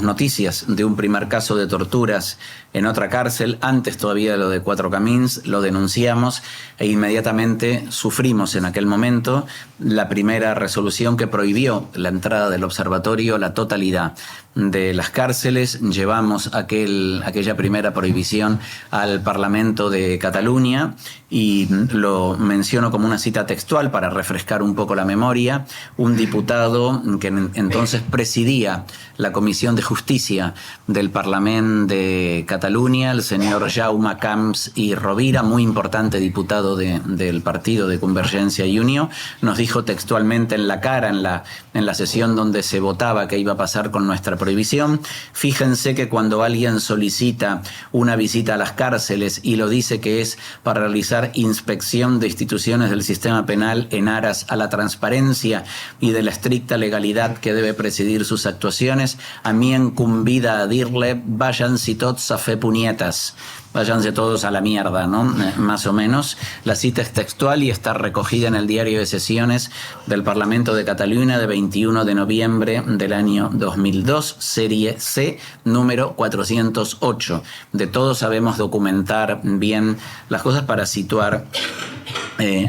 noticias de un primer caso de torturas en otra cárcel, antes todavía de lo de Cuatro Camins, lo denunciamos e inmediatamente sufrimos en aquel momento la primera resolución que prohibió la entrada del observatorio a la totalidad de las cárceles. Llevamos aquella primera prohibición al Parlamento de Cataluña y lo menciono como una cita textual para refrescar un poco la memoria. Un diputado que entonces presidía la Comisión de Justicia del Parlamento de Cataluña, el señor Jaume Camps i Rovira, muy importante diputado del partido de Convergencia y Unió, nos dijo textualmente en la cara, en la sesión donde se votaba qué iba a pasar con nuestra prohibición: fíjense que cuando alguien solicita una visita a las cárceles y lo dice que es para realizar inspección de instituciones del sistema penal en aras a la transparencia y de la estricta legalidad que debe presidir sus actuaciones, a mí em convida a dir-le váyanse tots a fer punietas, váyanse todos a la mierda, ¿no? Más o menos. La cita es textual y está recogida en el diario de sesiones del Parlamento de Cataluña de 21 de noviembre del año 2002, serie C, número 408. De todos sabemos documentar bien las cosas para situar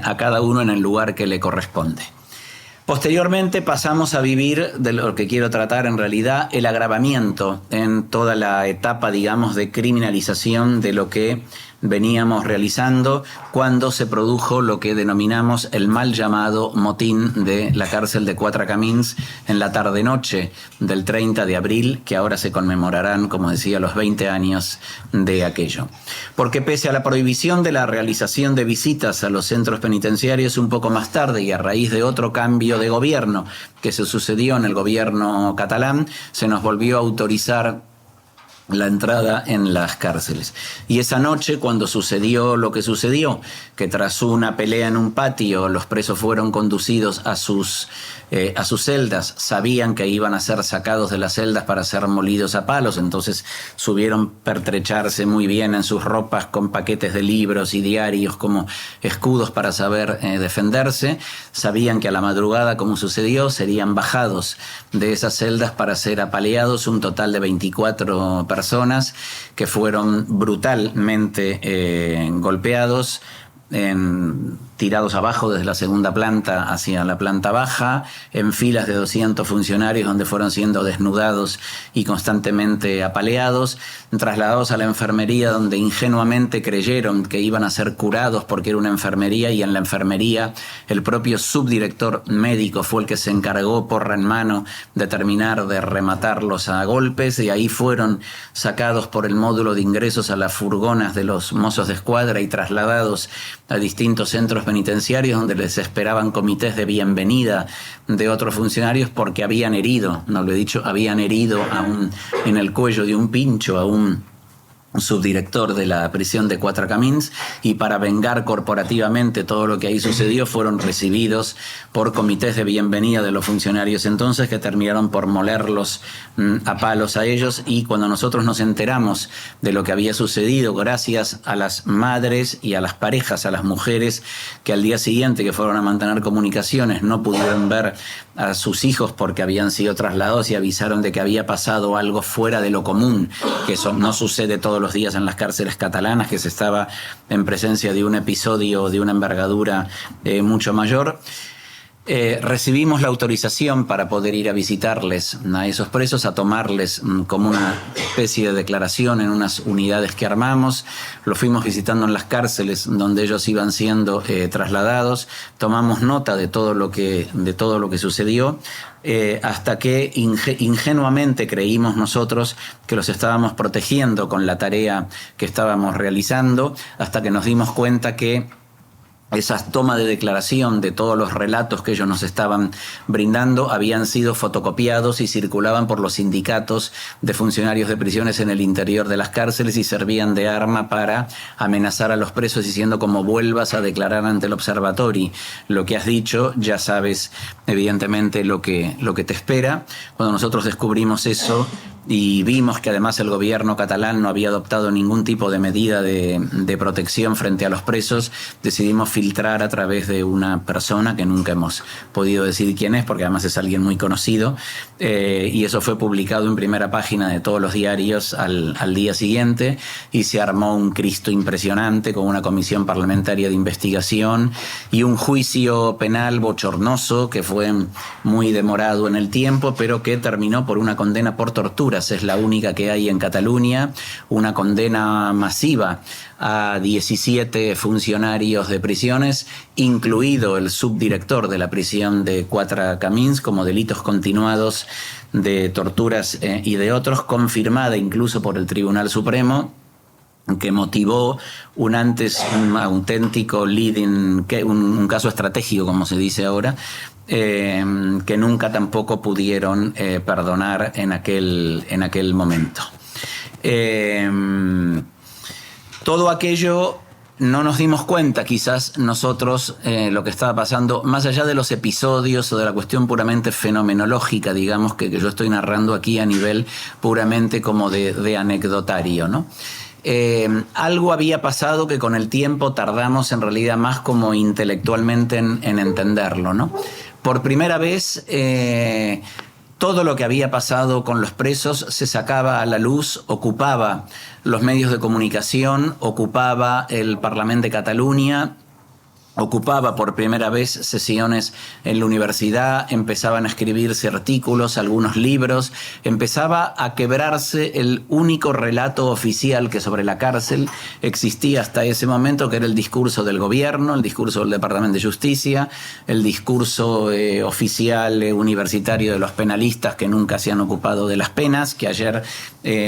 a cada uno en el lugar que le corresponde. Posteriormente pasamos a vivir, de lo que quiero tratar en realidad, el agravamiento en toda la etapa, digamos, de criminalización de lo que veníamos realizando cuando se produjo lo que denominamos el mal llamado motín de la cárcel de Quatre Camins en la tarde-noche del 30 de abril, que ahora se conmemorarán, como decía, los 20 años de aquello. Porque pese a la prohibición de la realización de visitas a los centros penitenciarios un poco más tarde y a raíz de otro cambio de gobierno que se sucedió en el gobierno catalán, se nos volvió a autorizar la entrada en las cárceles. Y esa noche, cuando sucedió lo que sucedió, que tras una pelea en un patio los presos fueron conducidos a sus celdas, sabían que iban a ser sacados de las celdas para ser molidos a palos, entonces subieron pertrecharse muy bien en sus ropas con paquetes de libros y diarios como escudos para saber defenderse. Sabían que a la madrugada, como sucedió, serían bajados de esas celdas para ser apaleados, un total de 24 personas que fueron brutalmente golpeados, tirados abajo desde la segunda planta hacia la planta baja, en filas de 200 funcionarios donde fueron siendo desnudados y constantemente apaleados, trasladados a la enfermería donde ingenuamente creyeron que iban a ser curados porque era una enfermería, y en la enfermería el propio subdirector médico fue el que se encargó porra en mano de terminar de rematarlos a golpes, y ahí fueron sacados por el módulo de ingresos a las furgonas de los mozos de escuadra y trasladados a distintos centros penitenciarios donde les esperaban comités de bienvenida de otros funcionarios porque habían herido, no lo he dicho, habían herido en el cuello de un pincho a un subdirector de la prisión de Quatre Camins, y para vengar corporativamente todo lo que ahí sucedió fueron recibidos por comités de bienvenida de los funcionarios entonces, que terminaron por molerlos a palos a ellos. Y cuando nosotros nos enteramos de lo que había sucedido, gracias a las madres y a las parejas, a las mujeres que al día siguiente, que fueron a mantener comunicaciones, no pudieron ver a sus hijos porque habían sido trasladados, y avisaron de que había pasado algo fuera de lo común, que eso no sucede todos los días en las cárceles catalanas, que se estaba en presencia de un episodio de una envergadura mucho mayor. Recibimos la autorización para poder ir a visitarles a esos presos, a tomarles como una especie de declaración en unas unidades que armamos. Los fuimos visitando en las cárceles donde ellos iban siendo trasladados. Tomamos nota de todo lo que sucedió. Hasta que ingenuamente creímos nosotros que los estábamos protegiendo con la tarea que estábamos realizando, hasta que nos dimos cuenta que esa toma de declaración de todos los relatos que ellos nos estaban brindando habían sido fotocopiados y circulaban por los sindicatos de funcionarios de prisiones en el interior de las cárceles y servían de arma para amenazar a los presos diciendo: como vuelvas a declarar ante el observatorio lo que has dicho, ya sabes evidentemente lo que te espera. Cuando nosotros descubrimos eso y vimos que además el gobierno catalán no había adoptado ningún tipo de medida de protección frente a los presos, decidimos filtrar a través de una persona que nunca hemos podido decir quién es, porque además es alguien muy conocido, y eso fue publicado en primera página de todos los diarios al día siguiente, y se armó un Cristo impresionante con una comisión parlamentaria de investigación y un juicio penal bochornoso que fue muy demorado en el tiempo, pero que terminó por una condena por tortura. Es la única que hay en Cataluña, una condena masiva a 17 funcionarios de prisiones, incluido el subdirector de la prisión de Quatre Camins, como delitos continuados de torturas y de otros, confirmada incluso por el Tribunal Supremo, que motivó un auténtico leading, un caso estratégico, como se dice ahora, que nunca tampoco pudieron perdonar en aquel momento. Todo aquello no nos dimos cuenta, quizás nosotros, lo que estaba pasando, más allá de los episodios o de la cuestión puramente fenomenológica, digamos, que yo estoy narrando aquí a nivel puramente como de anecdotario, ¿no? Algo había pasado que con el tiempo tardamos en realidad más como intelectualmente en entenderlo, ¿no? Por primera vez, todo lo que había pasado con los presos se sacaba a la luz, ocupaba los medios de comunicación, ocupaba el Parlamento de Cataluña, ocupaba por primera vez sesiones en la universidad, empezaban a escribirse artículos, algunos libros, empezaba a quebrarse el único relato oficial que sobre la cárcel existía hasta ese momento, que era el discurso del gobierno, el discurso del Departamento de Justicia, el discurso oficial universitario de los penalistas que nunca se han ocupado de las penas, que ayer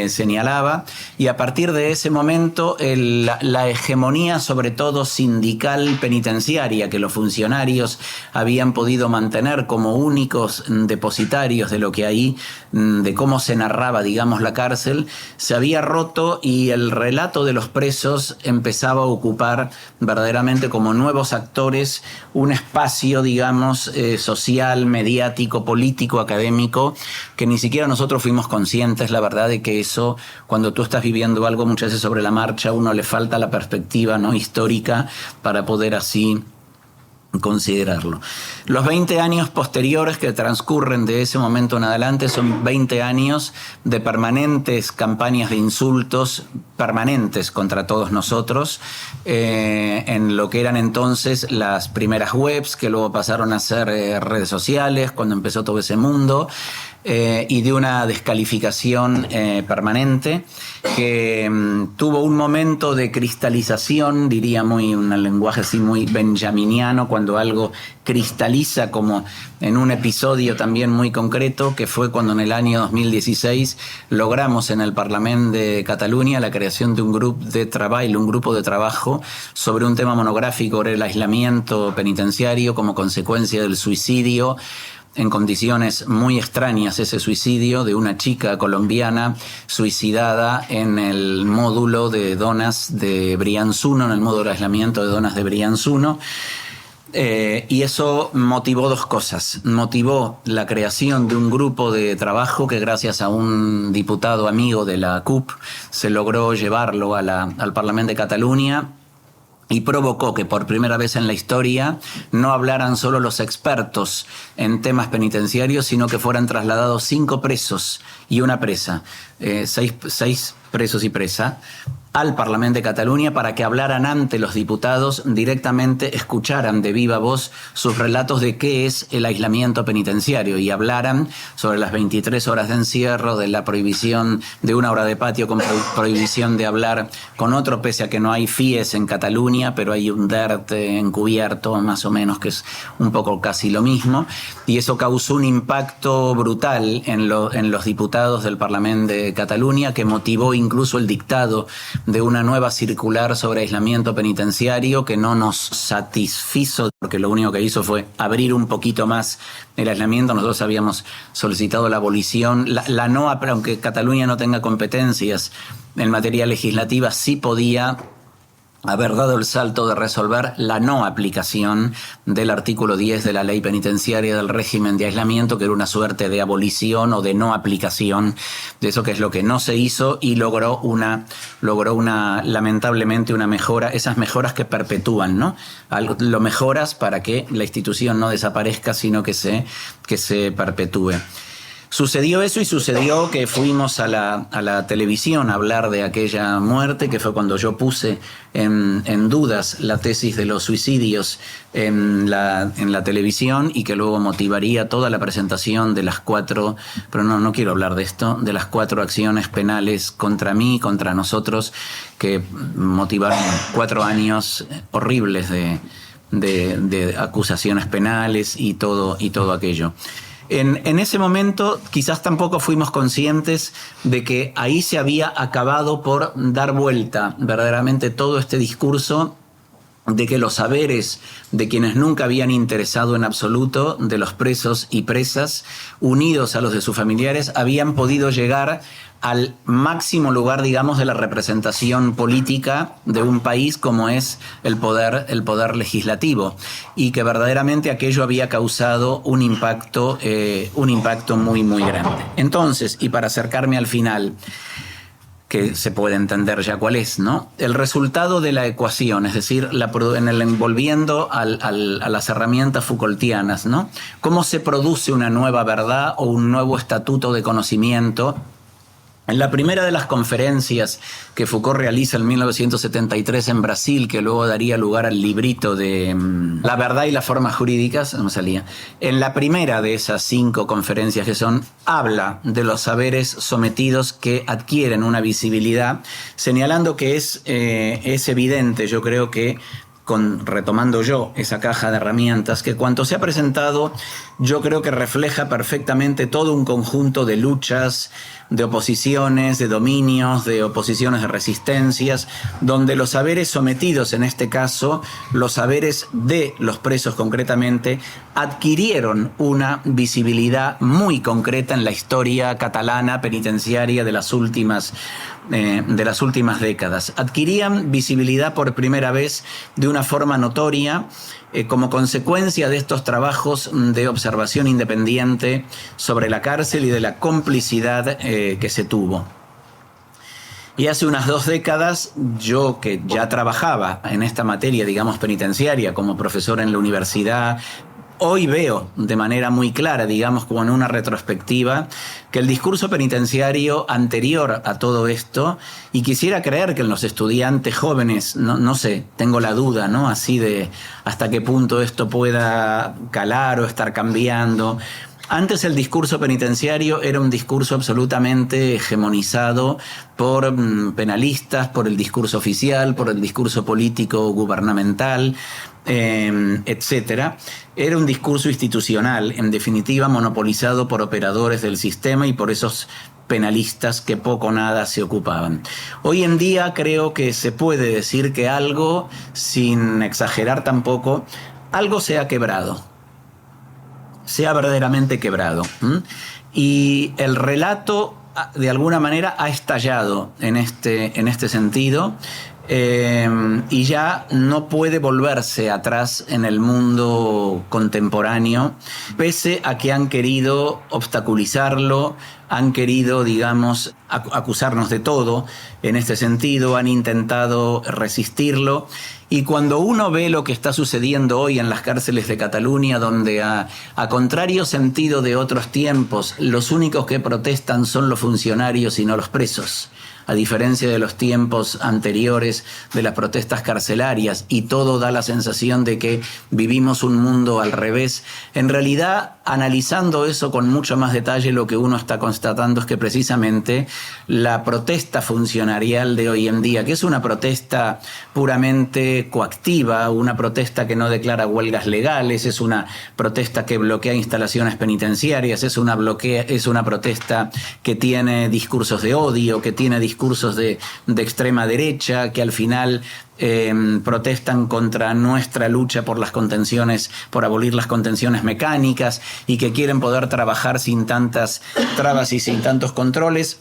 señalaba, y a partir de ese momento la hegemonía, sobre todo sindical penitenciaria, que los funcionarios habían podido mantener como únicos depositarios de lo que ahí, de cómo se narraba, digamos, la cárcel, se había roto y el relato de los presos empezaba a ocupar verdaderamente como nuevos actores un espacio, digamos, social, mediático, político, académico, que ni siquiera nosotros fuimos conscientes, la verdad, de que eso, cuando tú estás viviendo algo muchas veces sobre la marcha, a uno le falta la perspectiva, ¿no?, histórica para poder así considerarlo. Los 20 años posteriores que transcurren de ese momento en adelante son 20 años de permanentes campañas de insultos, permanentes contra todos nosotros, en lo que eran entonces las primeras webs, que luego pasaron a ser redes sociales, cuando empezó todo ese mundo, y de una descalificación permanente que tuvo un momento de cristalización, diría un lenguaje así muy benjaminiano, cuando algo cristaliza, como en un episodio también muy concreto, que fue cuando en el año 2016 logramos en el Parlamento de Cataluña la creación de un grupo de trabajo sobre un tema monográfico sobre el aislamiento penitenciario como consecuencia del suicidio, en condiciones muy extrañas, ese suicidio de una chica colombiana suicidada en el módulo de donas de Brianzuno, en el módulo de aislamiento de donas de Brianzuno. Y eso motivó dos cosas. Motivó la creación de un grupo de trabajo que, gracias a un diputado amigo de la CUP, se logró llevarlo al Parlamento de Cataluña, y provocó que por primera vez en la historia no hablaran solo los expertos en temas penitenciarios, sino que fueran trasladados 5 presos y una presa, 6 presos y presa, al Parlamento de Cataluña para que hablaran ante los diputados, directamente escucharan de viva voz sus relatos de qué es el aislamiento penitenciario y hablaran sobre las 23 horas de encierro, de la prohibición de 1 hora de patio con prohibición de hablar con otro, pese a que no hay FIES en Cataluña, pero hay un DERT encubierto más o menos, que es un poco casi lo mismo, y eso causó un impacto brutal en los diputados del Parlamento de Cataluña, que motivó incluso el dictado de una nueva circular sobre aislamiento penitenciario, que no nos satisfizo, porque lo único que hizo fue abrir un poquito más el aislamiento. Nosotros habíamos solicitado la abolición, aunque Cataluña no tenga competencias en materia legislativa, sí podía haber dado el salto de resolver la no aplicación del artículo 10 de la ley penitenciaria del régimen de aislamiento, que era una suerte de abolición o de no aplicación de eso, que es lo que no se hizo, y logró lamentablemente una mejora, esas mejoras que perpetúan, ¿no? Lo mejoras para que la institución no desaparezca, sino que se perpetúe. Sucedió eso, y sucedió que fuimos a la televisión a hablar de aquella muerte, que fue cuando yo puse en dudas la tesis de los suicidios en la televisión, y que luego motivaría toda la presentación de las 4, pero no quiero hablar de esto, de las 4 acciones penales contra mí, contra nosotros, que motivaron 4 años horribles de acusaciones penales y todo aquello. En ese momento quizás tampoco fuimos conscientes de que ahí se había acabado por dar vuelta verdaderamente todo este discurso de que los saberes de quienes nunca habían interesado en absoluto, de los presos y presas, unidos a los de sus familiares, habían podido llegar al máximo lugar, digamos, de la representación política de un país, como es el poder legislativo, y que verdaderamente aquello había causado un impacto muy, muy grande. Entonces, y para acercarme al final, que se puede entender ya cuál es, ¿no? El resultado de la ecuación, es decir, volviendo a las herramientas Foucaultianas, ¿no? ¿Cómo se produce una nueva verdad o un nuevo estatuto de conocimiento En la primera de las conferencias que Foucault realiza en 1973 en Brasil, que luego daría lugar al librito de La verdad y las formas jurídicas, no me salía. En la primera de esas 5 conferencias que son, habla de los saberes sometidos que adquieren una visibilidad, señalando que es evidente, yo creo que, retomando yo esa caja de herramientas, que cuanto se ha presentado, yo creo que refleja perfectamente todo un conjunto de luchas, de oposiciones, de dominios, de oposiciones de resistencias, donde los saberes sometidos, en este caso, los saberes de los presos concretamente, adquirieron una visibilidad muy concreta en la historia catalana penitenciaria de las últimas décadas. Adquirían visibilidad por primera vez de una forma notoria como consecuencia de estos trabajos de observación independiente sobre la cárcel y de la complicidad que se tuvo. Y hace unas 2 décadas, yo que ya trabajaba en esta materia, digamos, penitenciaria, como profesor en la universidad, hoy veo de manera muy clara, digamos, como en una retrospectiva, que el discurso penitenciario anterior a todo esto, y quisiera creer que en los estudiantes jóvenes, no sé, tengo la duda, ¿no? Así de hasta qué punto esto pueda calar o estar cambiando. Antes el discurso penitenciario era un discurso absolutamente hegemonizado por penalistas, por el discurso oficial, por el discurso político gubernamental, etcétera. Era un discurso institucional, en definitiva monopolizado por operadores del sistema y por esos penalistas que poco o nada se ocupaban. Hoy en día creo que se puede decir que algo, sin exagerar tampoco, algo se ha quebrado. Se ha verdaderamente quebrado. Y el relato, de alguna manera, ha estallado en este sentido. Y ya no puede volverse atrás en el mundo contemporáneo, pese a que han querido obstaculizarlo, han querido, digamos, acusarnos de todo en este sentido, han intentado resistirlo. Y cuando uno ve lo que está sucediendo hoy en las cárceles de Cataluña, donde a contrario sentido de otros tiempos, los únicos que protestan son los funcionarios y no los presos, a diferencia de los tiempos anteriores de las protestas carcelarias, y todo da la sensación de que vivimos un mundo al revés. En realidad, analizando eso con mucho más detalle, lo que uno está constatando es que precisamente la protesta funcionarial de hoy en día, que es una protesta puramente coactiva, una protesta que no declara huelgas legales, es una protesta que bloquea instalaciones penitenciarias, es una protesta que tiene discursos de odio, que tiene discursos de extrema derecha, que al final protestan contra nuestra lucha por las contenciones, por abolir las contenciones mecánicas, y que quieren poder trabajar sin tantas trabas y sin tantos controles.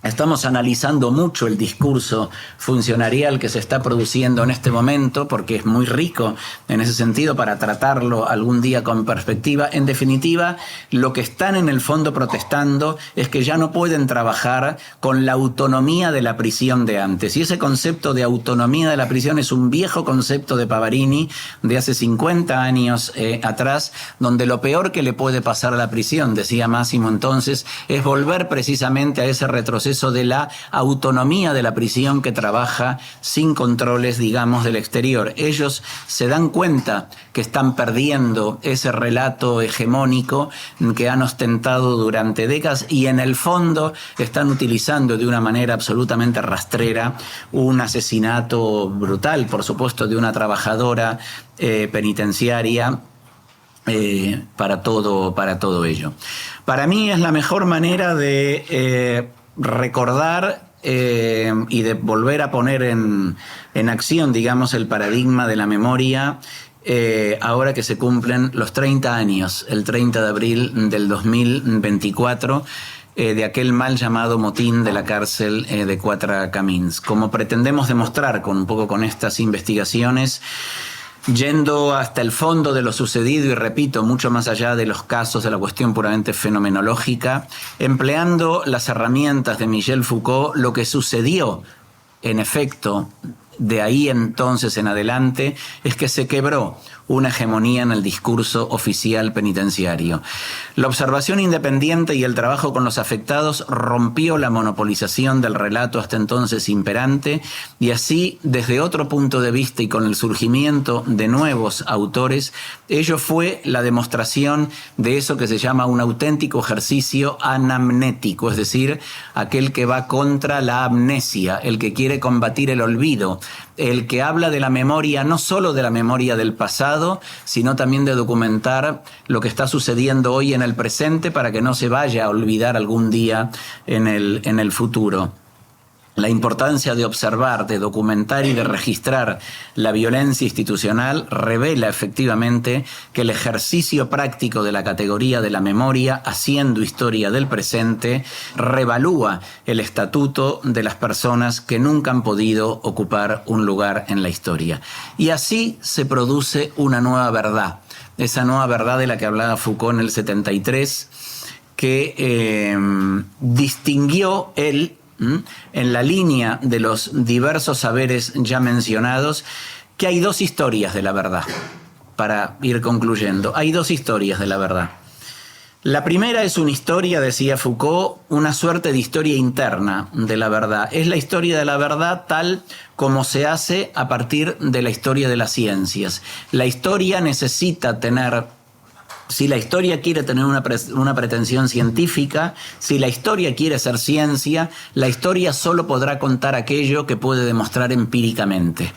Estamos analizando mucho el discurso funcionarial que se está produciendo en este momento, porque es muy rico en ese sentido para tratarlo algún día con perspectiva. En definitiva, lo que están en el fondo protestando es que ya no pueden trabajar con la autonomía de la prisión de antes. Y ese concepto de autonomía de la prisión es un viejo concepto de Pavarini de hace 50 años atrás, donde lo peor que le puede pasar a la prisión, decía Máximo entonces, es volver precisamente a ese retroceso de la autonomía de la prisión que trabaja sin controles, digamos, del exterior. Ellos se dan cuenta que están perdiendo ese relato hegemónico que han ostentado durante décadas, y en el fondo están utilizando de una manera absolutamente rastrera un asesinato brutal, por supuesto, de una trabajadora penitenciaria, para todo ello. Para mí es la mejor manera de recordar y de volver a poner en acción, digamos, el paradigma de la memoria, ahora que se cumplen los 30 años, el 30 de abril del 2024, de aquel mal llamado motín de la cárcel de Quatre Camins. Como pretendemos demostrar un poco con estas investigaciones, yendo hasta el fondo de lo sucedido y, repito, mucho más allá de los casos, de la cuestión puramente fenomenológica, empleando las herramientas de Michel Foucault, lo que sucedió, en efecto, de ahí entonces en adelante, es que se quebró una hegemonía en el discurso oficial penitenciario. La observación independiente y el trabajo con los afectados rompió la monopolización del relato hasta entonces imperante, y así, desde otro punto de vista y con el surgimiento de nuevos autores, ello fue la demostración de eso que se llama un auténtico ejercicio anamnético, es decir, aquel que va contra la amnesia, el que quiere combatir el olvido, el que habla de la memoria, no solo de la memoria del pasado, sino también de documentar lo que está sucediendo hoy en el presente para que no se vaya a olvidar algún día en el futuro. La importancia de observar, de documentar y de registrar la violencia institucional revela efectivamente que el ejercicio práctico de la categoría de la memoria, haciendo historia del presente, revalúa el estatuto de las personas que nunca han podido ocupar un lugar en la historia. Y así se produce una nueva verdad, esa nueva verdad de la que hablaba Foucault en el 73, que distinguió él, en la línea de los diversos saberes ya mencionados, que hay dos historias de la verdad. Para ir concluyendo, hay dos historias de la verdad. La primera es una historia, decía Foucault, una suerte de historia interna de la verdad. Es la historia de la verdad tal como se hace a partir de la historia de las ciencias. La historia necesita tener... Si la historia quiere tener una pretensión científica, si la historia quiere ser ciencia, la historia solo podrá contar aquello que puede demostrar empíricamente.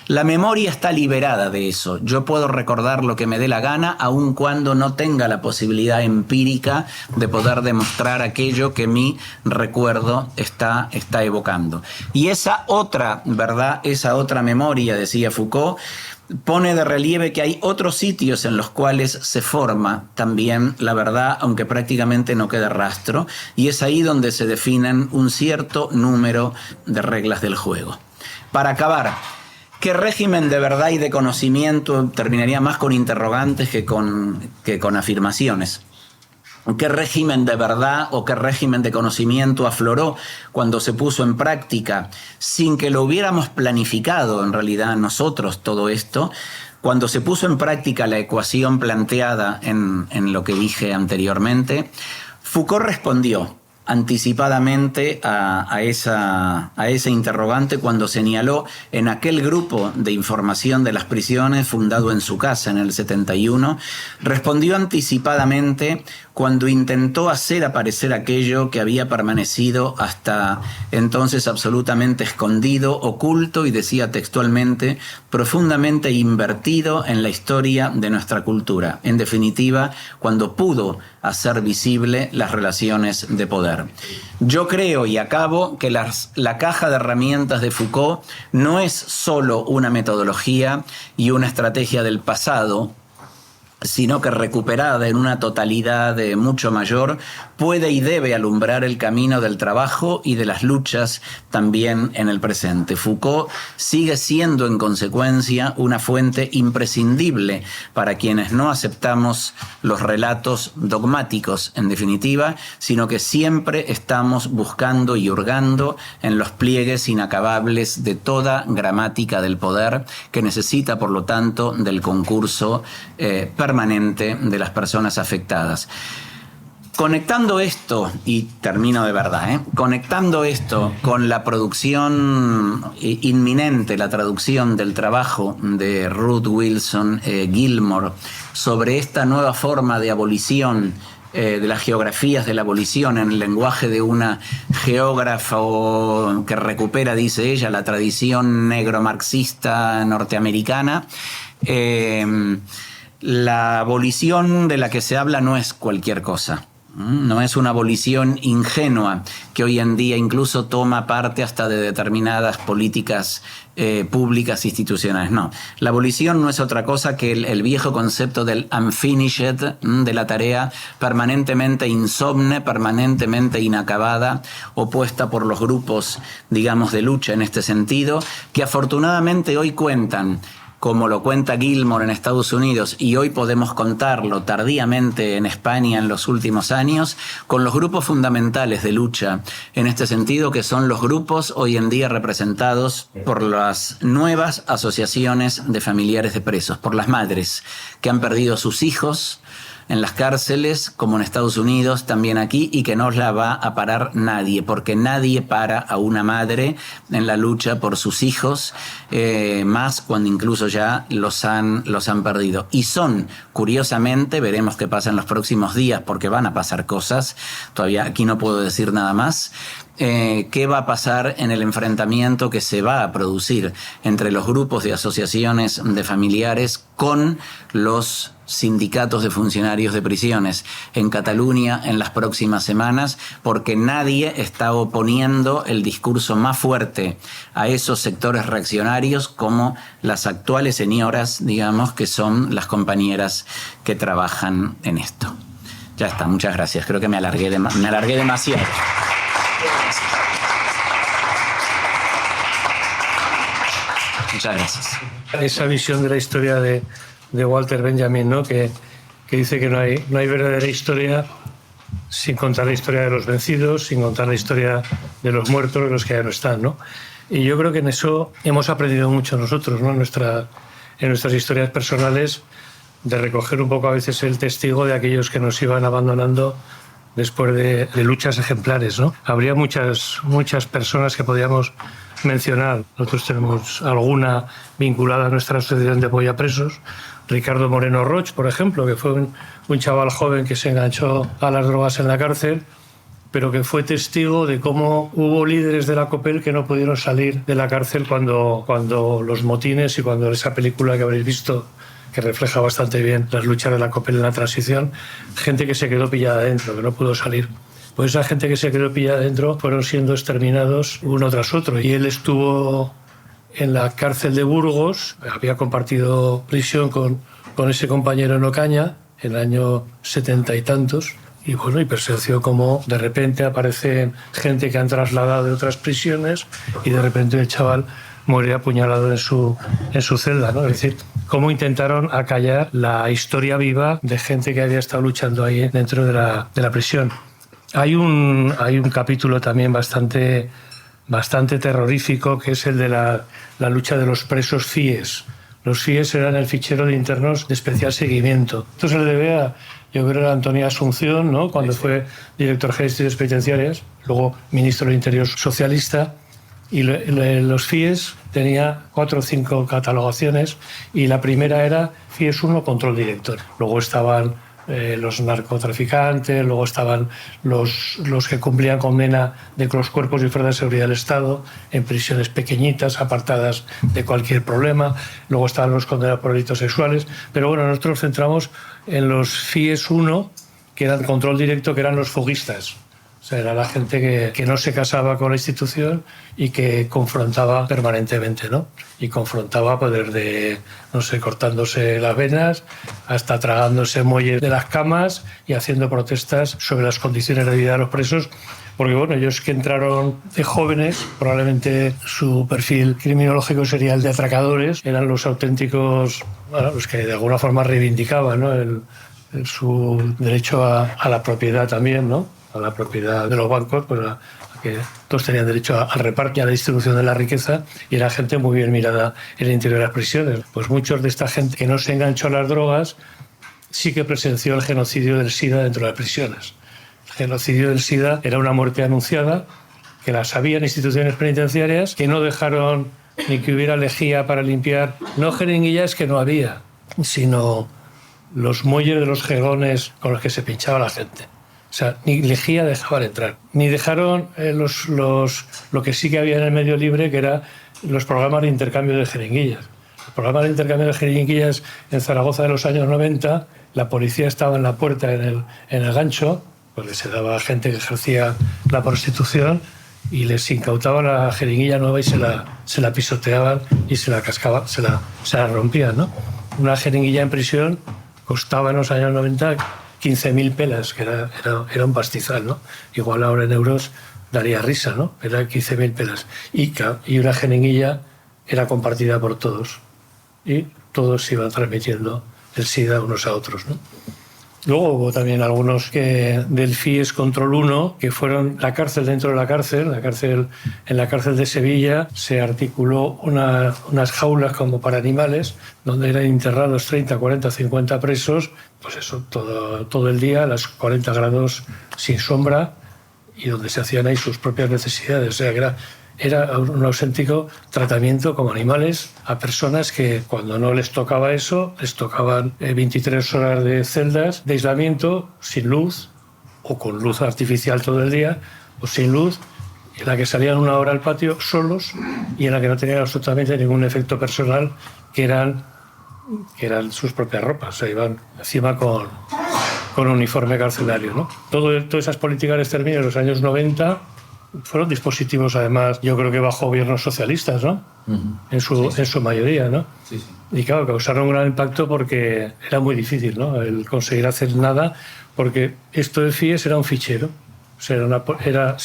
La memoria está liberada de eso. Yo puedo recordar lo que me dé la gana, aun cuando no tenga la posibilidad empírica de poder demostrar aquello que mi recuerdo está evocando. Y esa otra verdad, esa otra memoria, decía Foucault, pone de relieve que hay otros sitios en los cuales se forma también la verdad, aunque prácticamente no quede rastro, y es ahí donde se definen un cierto número de reglas del juego. Para acabar, ¿qué régimen de verdad y de conocimiento? Terminaría más con interrogantes que con afirmaciones. ¿Qué régimen de verdad o qué régimen de conocimiento afloró cuando se puso en práctica, sin que lo hubiéramos planificado en realidad nosotros todo esto? Cuando se puso en práctica la ecuación planteada en lo que dije anteriormente, Foucault respondió anticipadamente a ese interrogante cuando señaló en aquel grupo de información de las prisiones fundado en su casa en el 71, respondió anticipadamente cuando intentó hacer aparecer aquello que había permanecido hasta entonces absolutamente escondido, oculto, y decía textualmente, profundamente invertido en la historia de nuestra cultura. En definitiva, cuando pudo hacer visible las relaciones de poder. Yo creo, y acabo, que la caja de herramientas de Foucault no es solo una metodología y una estrategia del pasado, sino que recuperada en una totalidad mucho mayor, puede y debe alumbrar el camino del trabajo y de las luchas también en el presente. Foucault sigue siendo, en consecuencia, una fuente imprescindible para quienes no aceptamos los relatos dogmáticos, en definitiva, sino que siempre estamos buscando y hurgando en los pliegues inacabables de toda gramática del poder, que necesita, por lo tanto, del concurso permanente de las personas afectadas. Conectando esto, y termino de verdad, conectando esto con la producción inminente, la traducción del trabajo de Ruth Wilson Gilmore sobre esta nueva forma de abolición, de las geografías de la abolición en el lenguaje de una geógrafa que recupera, dice ella, la tradición negro-marxista norteamericana. La abolición de la que se habla no es cualquier cosa. No es una abolición ingenua que hoy en día incluso toma parte hasta de determinadas políticas públicas institucionales. No, la abolición no es otra cosa que el viejo concepto del unfinished, de la tarea permanentemente insomne, permanentemente inacabada, opuesta por los grupos, digamos, de lucha en este sentido, que afortunadamente hoy cuentan como lo cuenta Gilmore en Estados Unidos y hoy podemos contarlo tardíamente en España en los últimos años, con los grupos fundamentales de lucha en este sentido, que son los grupos hoy en día representados por las nuevas asociaciones de familiares de presos, por las madres que han perdido a sus hijos en las cárceles, como en Estados Unidos, también aquí, y que no la va a parar nadie, porque nadie para a una madre en la lucha por sus hijos, más cuando incluso ya los han perdido. Y son, curiosamente, veremos qué pasa en los próximos días, porque van a pasar cosas, todavía aquí no puedo decir nada más, qué va a pasar en el enfrentamiento que se va a producir entre los grupos de asociaciones de familiares con los sindicatos de funcionarios de prisiones en Cataluña en las próximas semanas, porque nadie está oponiendo el discurso más fuerte a esos sectores reaccionarios como las actuales señoras, digamos, que son las compañeras que trabajan en esto. Ya está, muchas gracias. Creo que me alargué demasiado. Muchas gracias. Esa visión de la historia de Walter Benjamin, ¿no? que dice que no hay verdadera historia sin contar la historia de los vencidos, sin contar la historia de los muertos, de los que ya no están, ¿no? Y yo creo que en eso hemos aprendido mucho nosotros, ¿no? En nuestras historias personales, de recoger un poco a veces el testigo de aquellos que nos iban abandonando después de luchas ejemplares, ¿no? Habría muchas personas que podíamos mencionar. Nosotros tenemos alguna vinculada a nuestra asociación de apoyo a presos. Ricardo Moreno Roch, por ejemplo, que fue un chaval joven que se enganchó a las drogas en la cárcel, pero que fue testigo de cómo hubo líderes de la COPEL que no pudieron salir de la cárcel cuando los motines y cuando esa película que habréis visto, que refleja bastante bien las luchas de la COPEL en la transición, gente que se quedó pillada dentro, que no pudo salir. Pues esa gente que se quedó pillada dentro fueron siendo exterminados uno tras otro. Y él estuvo en la cárcel de Burgos, había compartido prisión con ese compañero en Ocaña en el año 70 y tantos. Y bueno, y presenció como de repente aparece gente que han trasladado de otras prisiones y de repente el chaval muere apuñalado en su celda, ¿no? Es decir, cómo intentaron acallar la historia viva de gente que había estado luchando ahí dentro de la prisión. Hay un capítulo también bastante terrorífico, que es el de la lucha de los presos FIES. Los FIES eran el fichero de internos de especial seguimiento. Esto se le debe a, yo creo, a Antonio Asunción, ¿no? Cuando fue director general de Instituciones Penitenciarias, luego ministro del Interior socialista. Y los FIES tenía 4 o 5 catalogaciones, y la primera era FIES 1, control director. Luego estaban los narcotraficantes, luego estaban los que cumplían condena de los cuerpos y fuerzas de seguridad del Estado en prisiones pequeñitas, apartadas de cualquier problema. Luego estaban los condenados por delitos sexuales. Pero bueno, nosotros nos centramos en los FIES 1, que eran control directo, que eran los foguistas. O sea, era la gente que no se casaba con la institución y que confrontaba permanentemente, ¿no? Y confrontaba pues, desde, no sé, cortándose las venas hasta tragándose muelles de las camas y haciendo protestas sobre las condiciones de vida de los presos. Porque, bueno, ellos que entraron de jóvenes, probablemente su perfil criminológico sería el de atracadores, eran los auténticos, bueno, los que de alguna forma reivindicaban, ¿no? Su derecho a la propiedad también, ¿no? A la propiedad de los bancos, pues a que todos tenían derecho al reparto y a la distribución de la riqueza, y era gente muy bien mirada en el interior de las prisiones. Pues muchos de esta gente que no se enganchó a las drogas sí que presenció el genocidio del SIDA dentro de las prisiones. El genocidio del SIDA era una muerte anunciada, que la sabían instituciones penitenciarias, que no dejaron ni que hubiera lejía para limpiar, no jeringuillas, que no había, sino los muelles de los jegones con los que se pinchaba la gente. O sea, ni lejía dejaban entrar. Ni dejaron lo que sí que había en el medio libre, que eran los programas de intercambio de jeringuillas. Los programas de intercambio de jeringuillas en Zaragoza de los años 90, la policía estaba en la puerta, en el gancho, porque se daba a gente que ejercía la prostitución, y les incautaban la jeringuilla nueva y se la pisoteaban y se la cascaban, se la rompían, ¿no? Una jeringuilla en prisión costaba en los años 90 15.000 pelas, que era un pastizal, ¿no? Igual ahora en euros daría risa, ¿no? Era 15.000 pelas. Y una jeringuilla era compartida por todos. y todos se iban transmitiendo el SIDA unos a otros, ¿no? Luego hubo también algunos del FIES Control 1, que fueron la cárcel dentro de la cárcel. En la cárcel de Sevilla se articuló unas jaulas como para animales, donde eran internados 30, 40, 50 presos, pues eso, todo el día, a las 40 grados sin sombra, y donde se hacían ahí sus propias necesidades. O sea, que era un auténtico tratamiento como animales a personas que cuando no les tocaba eso, les tocaban 23 horas de celdas de aislamiento sin luz o con luz artificial todo el día o sin luz, en la que salían una hora al patio solos y en la que no tenían absolutamente ningún efecto personal, que eran sus propias ropas. O sea, iban encima con uniforme carcelario, ¿no? Todas esas políticas de exterminio en los años 90 fueron dispositivos, además, yo creo que bajo gobiernos socialistas, ¿no? En su mayoría, ¿no? Sí. Y claro, causaron un gran impacto porque era muy difícil, ¿no? El conseguir hacer nada, porque esto del FIES era un fichero. O sea,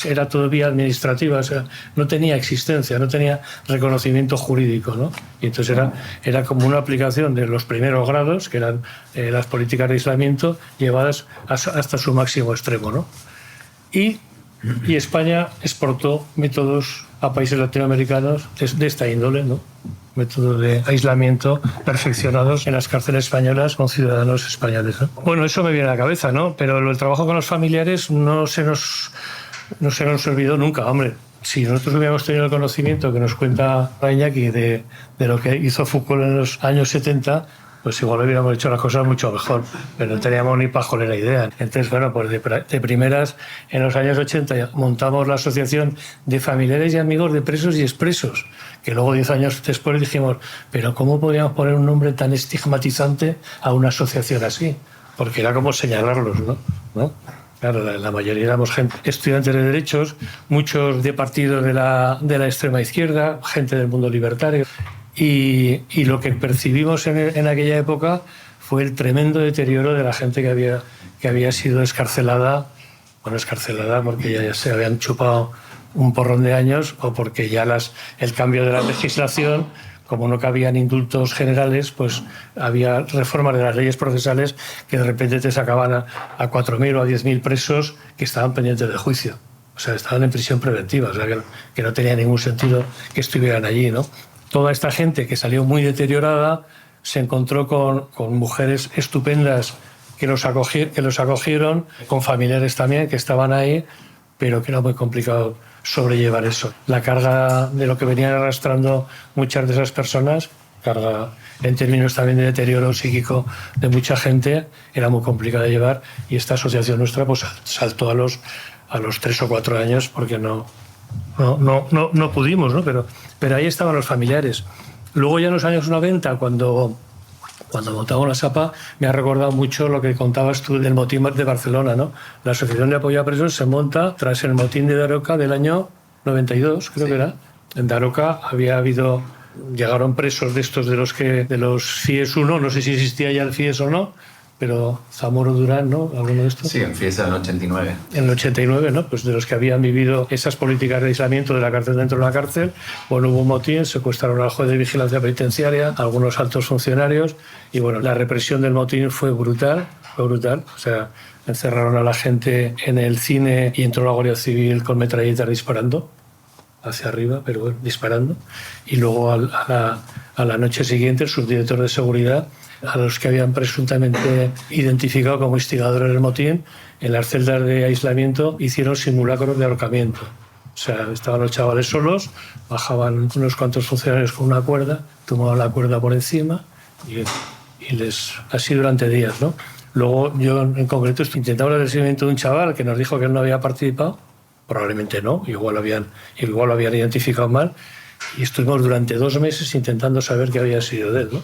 era todo vía administrativa, o sea, no tenía existencia, no tenía reconocimiento jurídico, ¿no? Y entonces era como una aplicación de los primeros grados, que eran las políticas de aislamiento, llevadas hasta su máximo extremo, ¿no? Y España exportó métodos a países latinoamericanos de esta índole, ¿no? Métodos de aislamiento perfeccionados en las cárceles españolas con ciudadanos españoles, ¿no? Bueno, eso me viene a la cabeza, ¿no? Pero el trabajo con los familiares no se nos olvidó nunca, hombre. Si nosotros hubiéramos tenido el conocimiento que nos cuenta Iñaki de lo que hizo Foucault en los años 70, pues igual hubiéramos hecho las cosas mucho mejor, pero no teníamos ni pajolera idea. Entonces, bueno, pues de primeras, en los años 80 montamos la Asociación de Familiares y Amigos de Presos y Expresos, que luego 10 años después dijimos, pero ¿cómo podríamos poner un nombre tan estigmatizante a una asociación así? Porque era como señalarlos, ¿no? Claro, la mayoría éramos estudiantes de derechos, muchos de partidos de la extrema izquierda, gente del mundo libertario. Y lo que percibimos en aquella época fue el tremendo deterioro de la gente que había sido escarcelada porque ya se habían chupado un porrón de años o porque ya el cambio de la legislación, como no cabían indultos generales, pues había reformas de las leyes procesales que de repente te sacaban a 4.000 o a 10.000 presos que estaban pendientes de juicio. O sea, estaban en prisión preventiva, o sea, que no tenía ningún sentido que estuvieran allí, ¿no? Toda esta gente que salió muy deteriorada se encontró con mujeres estupendas que los acogieron, con familiares también que estaban ahí, pero que era muy complicado sobrellevar eso. La carga de lo que venían arrastrando muchas de esas personas, carga en términos también de deterioro psíquico de mucha gente, era muy complicada de llevar, y esta asociación nuestra pues saltó a los 3 o 4 años porque no pudimos, ¿no? Pero ahí estaban los familiares. Luego ya en los años 90, cuando montamos la SAPA, me ha recordado mucho lo que contabas tú del motín de Barcelona, ¿no? La Asociación de Apoyo a Presos se monta tras el motín de Daroca del año 92, creo que era. En Daroca llegaron presos de estos de los FIES 1, no sé si existía ya el FIES o no, pero Zamora Durán, ¿no? ¿Alguno de estos? Sí, empieza en el 89. En el 89, ¿no? Pues de los que habían vivido esas políticas de aislamiento de la cárcel dentro de la cárcel. Bueno, hubo un motín, secuestraron al juez de vigilancia penitenciaria, algunos altos funcionarios, y bueno, la represión del motín fue brutal. O sea, encerraron a la gente en el cine y entró la Guardia Civil con metralletas disparando hacia arriba, pero bueno, disparando. Y luego a la noche siguiente el subdirector de seguridad, a los que habían presuntamente identificado como instigadores del motín, en las celdas de aislamiento hicieron simulacros de ahorcamiento. O sea, estaban los chavales solos, bajaban unos cuantos funcionarios con una cuerda, tomaban la cuerda por encima y así durante días, ¿no? Luego yo en concreto intentaba el seguimiento de un chaval que nos dijo que él no había participado, probablemente no, igual lo habían identificado mal, y estuvimos durante 2 meses intentando saber qué había sido de él, ¿no?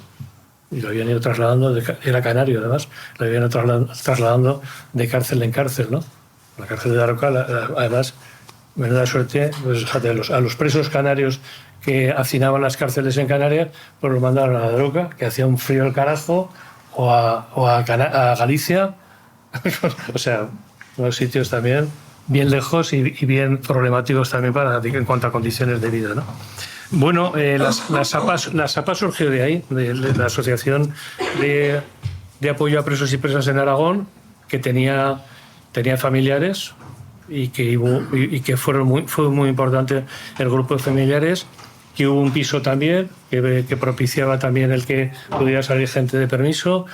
Y lo habían ido trasladando, era canario además, lo habían ido trasladando de cárcel en cárcel, ¿no? La cárcel de Daroca, además, menuda suerte, pues fíjate, a los presos canarios que hacinaban las cárceles en Canarias, pues los mandaron a Daroca, que hacía un frío del carajo, o a Galicia, o sea, unos sitios también bien lejos y bien problemáticos también en cuanto a condiciones de vida, ¿no? Bueno, la SAPA surgió de ahí, de la Asociación de Apoyo a Presos y Presas en Aragón, que tenía familiares y que fue muy importante el grupo de familiares, que hubo un piso también que propiciaba también el que pudiera salir gente de permiso.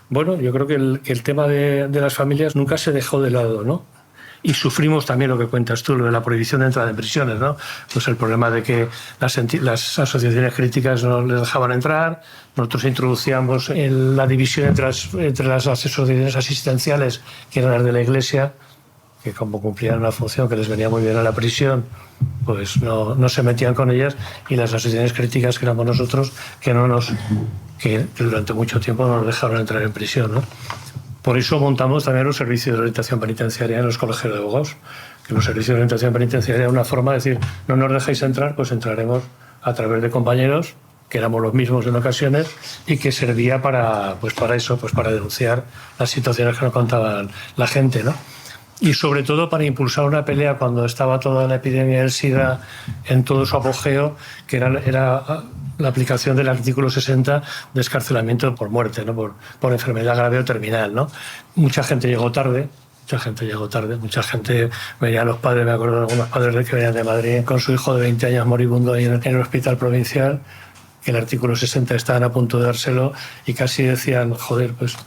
Bueno, yo creo que el tema de las familias nunca se dejó de lado, ¿no? Y sufrimos también lo que cuentas tú, lo de la prohibición de entrada en prisiones, ¿no? Pues el problema de que las asociaciones críticas no les dejaban entrar. Nosotros introducíamos la división entre las asociaciones asistenciales, que eran las de la Iglesia, que como cumplían una función que les venía muy bien a la prisión, pues no se metían con ellas, y las asociaciones críticas, que éramos nosotros, que durante mucho tiempo no nos dejaron entrar en prisión, ¿no? Por eso montamos también los servicios de orientación penitenciaria en los colegios de abogados, que los servicios de orientación penitenciaria es una forma de decir, no nos dejáis entrar, pues entraremos a través de compañeros, que éramos los mismos en ocasiones, y que servía para eso, pues para denunciar las situaciones que nos contaban la gente, ¿no? Y sobre todo para impulsar una pelea cuando estaba toda la epidemia del SIDA en todo su apogeo, que era la aplicación del artículo 60 de escarcelamiento por muerte, ¿no? por enfermedad grave o terminal, ¿no? Mucha gente llegó tarde, mucha gente venían los padres, me acuerdo de algunos padres que venían de Madrid con su hijo de 20 años moribundo ahí en el hospital provincial, que el artículo 60 estaban a punto de dárselo, y casi decían, joder, pues,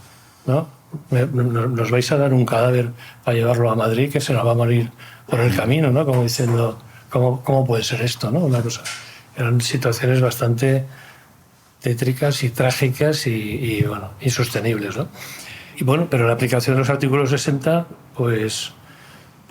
¿no? Nos vais a dar un cadáver para llevarlo a Madrid, que se nos va a morir por el camino, ¿no? Como diciendo, ¿cómo puede ser esto, ¿no? Una cosa. Eran situaciones bastante tétricas y trágicas y insostenibles, ¿no? Y bueno, pero la aplicación de los artículos 60, pues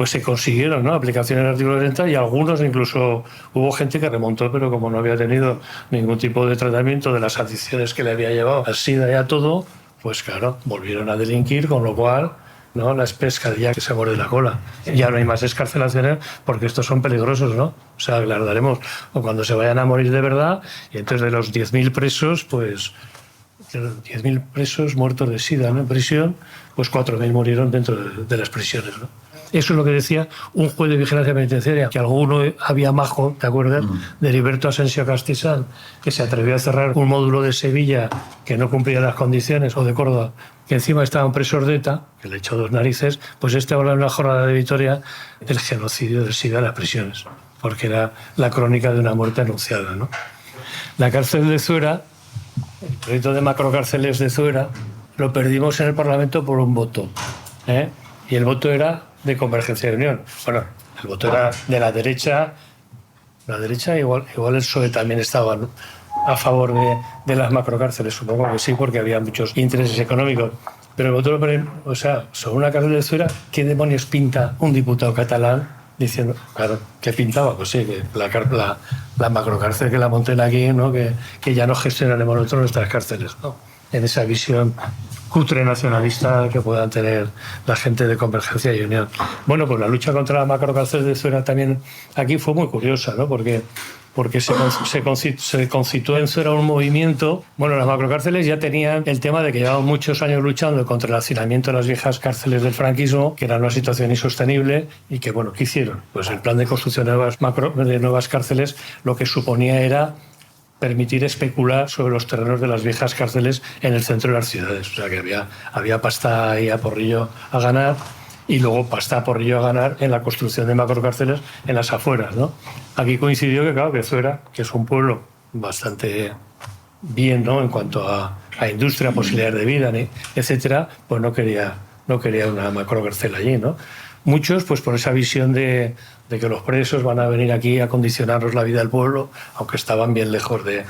se consiguieron, ¿no? Aplicaciones del artículo 60, y algunos incluso hubo gente que remontó, pero como no había tenido ningún tipo de tratamiento de las adicciones que le había llevado al SIDA y a todo, pues claro, volvieron a delinquir, con lo cual, ¿no? La pescadilla que se muerde la cola. Ya no hay más escarcelaciones porque estos son peligrosos, ¿no? O sea, las daremos o cuando se vayan a morir de verdad, y entonces de los 10.000 presos, pues 10.000 presos muertos de SIDA, ¿no? En prisión, pues 4.000 murieron dentro de las prisiones, ¿no? Eso es lo que decía un juez de vigilancia penitenciaria, que alguno había majo, ¿te acuerdas? De Heriberto Asensio Castizán, que se atrevió a cerrar un módulo de Sevilla que no cumplía las condiciones, o de Córdoba, que encima estaban presos de ETA, que le echó dos narices. Pues habla en una jornada de Vitoria del genocidio del SIDA en las prisiones, porque era la crónica de una muerte anunciada, ¿no? La cárcel de Zuera, el proyecto de macrocárceles de Zuera, lo perdimos en el Parlamento por un voto, ¿eh? Y el voto era de Convergencia y Unión. Bueno, el voto era de la derecha. La derecha, igual el PSOE también estaba a favor de las macrocárceles, supongo que sí, porque había muchos intereses económicos. Pero el voto, o sea, sobre una cárcel de Zuera, ¿qué demonios pinta un diputado catalán diciendo, claro, qué pintaba? Pues sí, que la macrocárcel que la monten aquí, ¿no? Que ya no gestionaremos nosotros nuestras cárceles, ¿no? En esa visión cutre nacionalista que puedan tener la gente de Convergencia y Unión. Bueno, pues la lucha contra la macrocárcel de Zuera también aquí fue muy curiosa, ¿no? Porque se constituyó en Zuera un movimiento. Bueno, las macrocárceles ya tenían el tema de que llevaban muchos años luchando contra el hacinamiento de las viejas cárceles del franquismo, que era una situación insostenible, y que, bueno, ¿qué hicieron? Pues el plan de construcción de nuevas cárceles lo que suponía era permitir especular sobre los terrenos de las viejas cárceles en el centro de las ciudades. O sea que había pasta ahí a porrillo a ganar, y luego pasta a porrillo a ganar en la construcción de macrocárceles en las afueras, ¿no? Aquí coincidió que, claro, que Zuera, que es un pueblo bastante bien, ¿no? En cuanto a industria, posibilidades de vida, etcétera, pues no quería una macrocárcel allí, ¿no? Muchos, pues por esa visión de que los presos van a venir aquí a condicionarnos la vida del pueblo, aunque estaban bien lejos de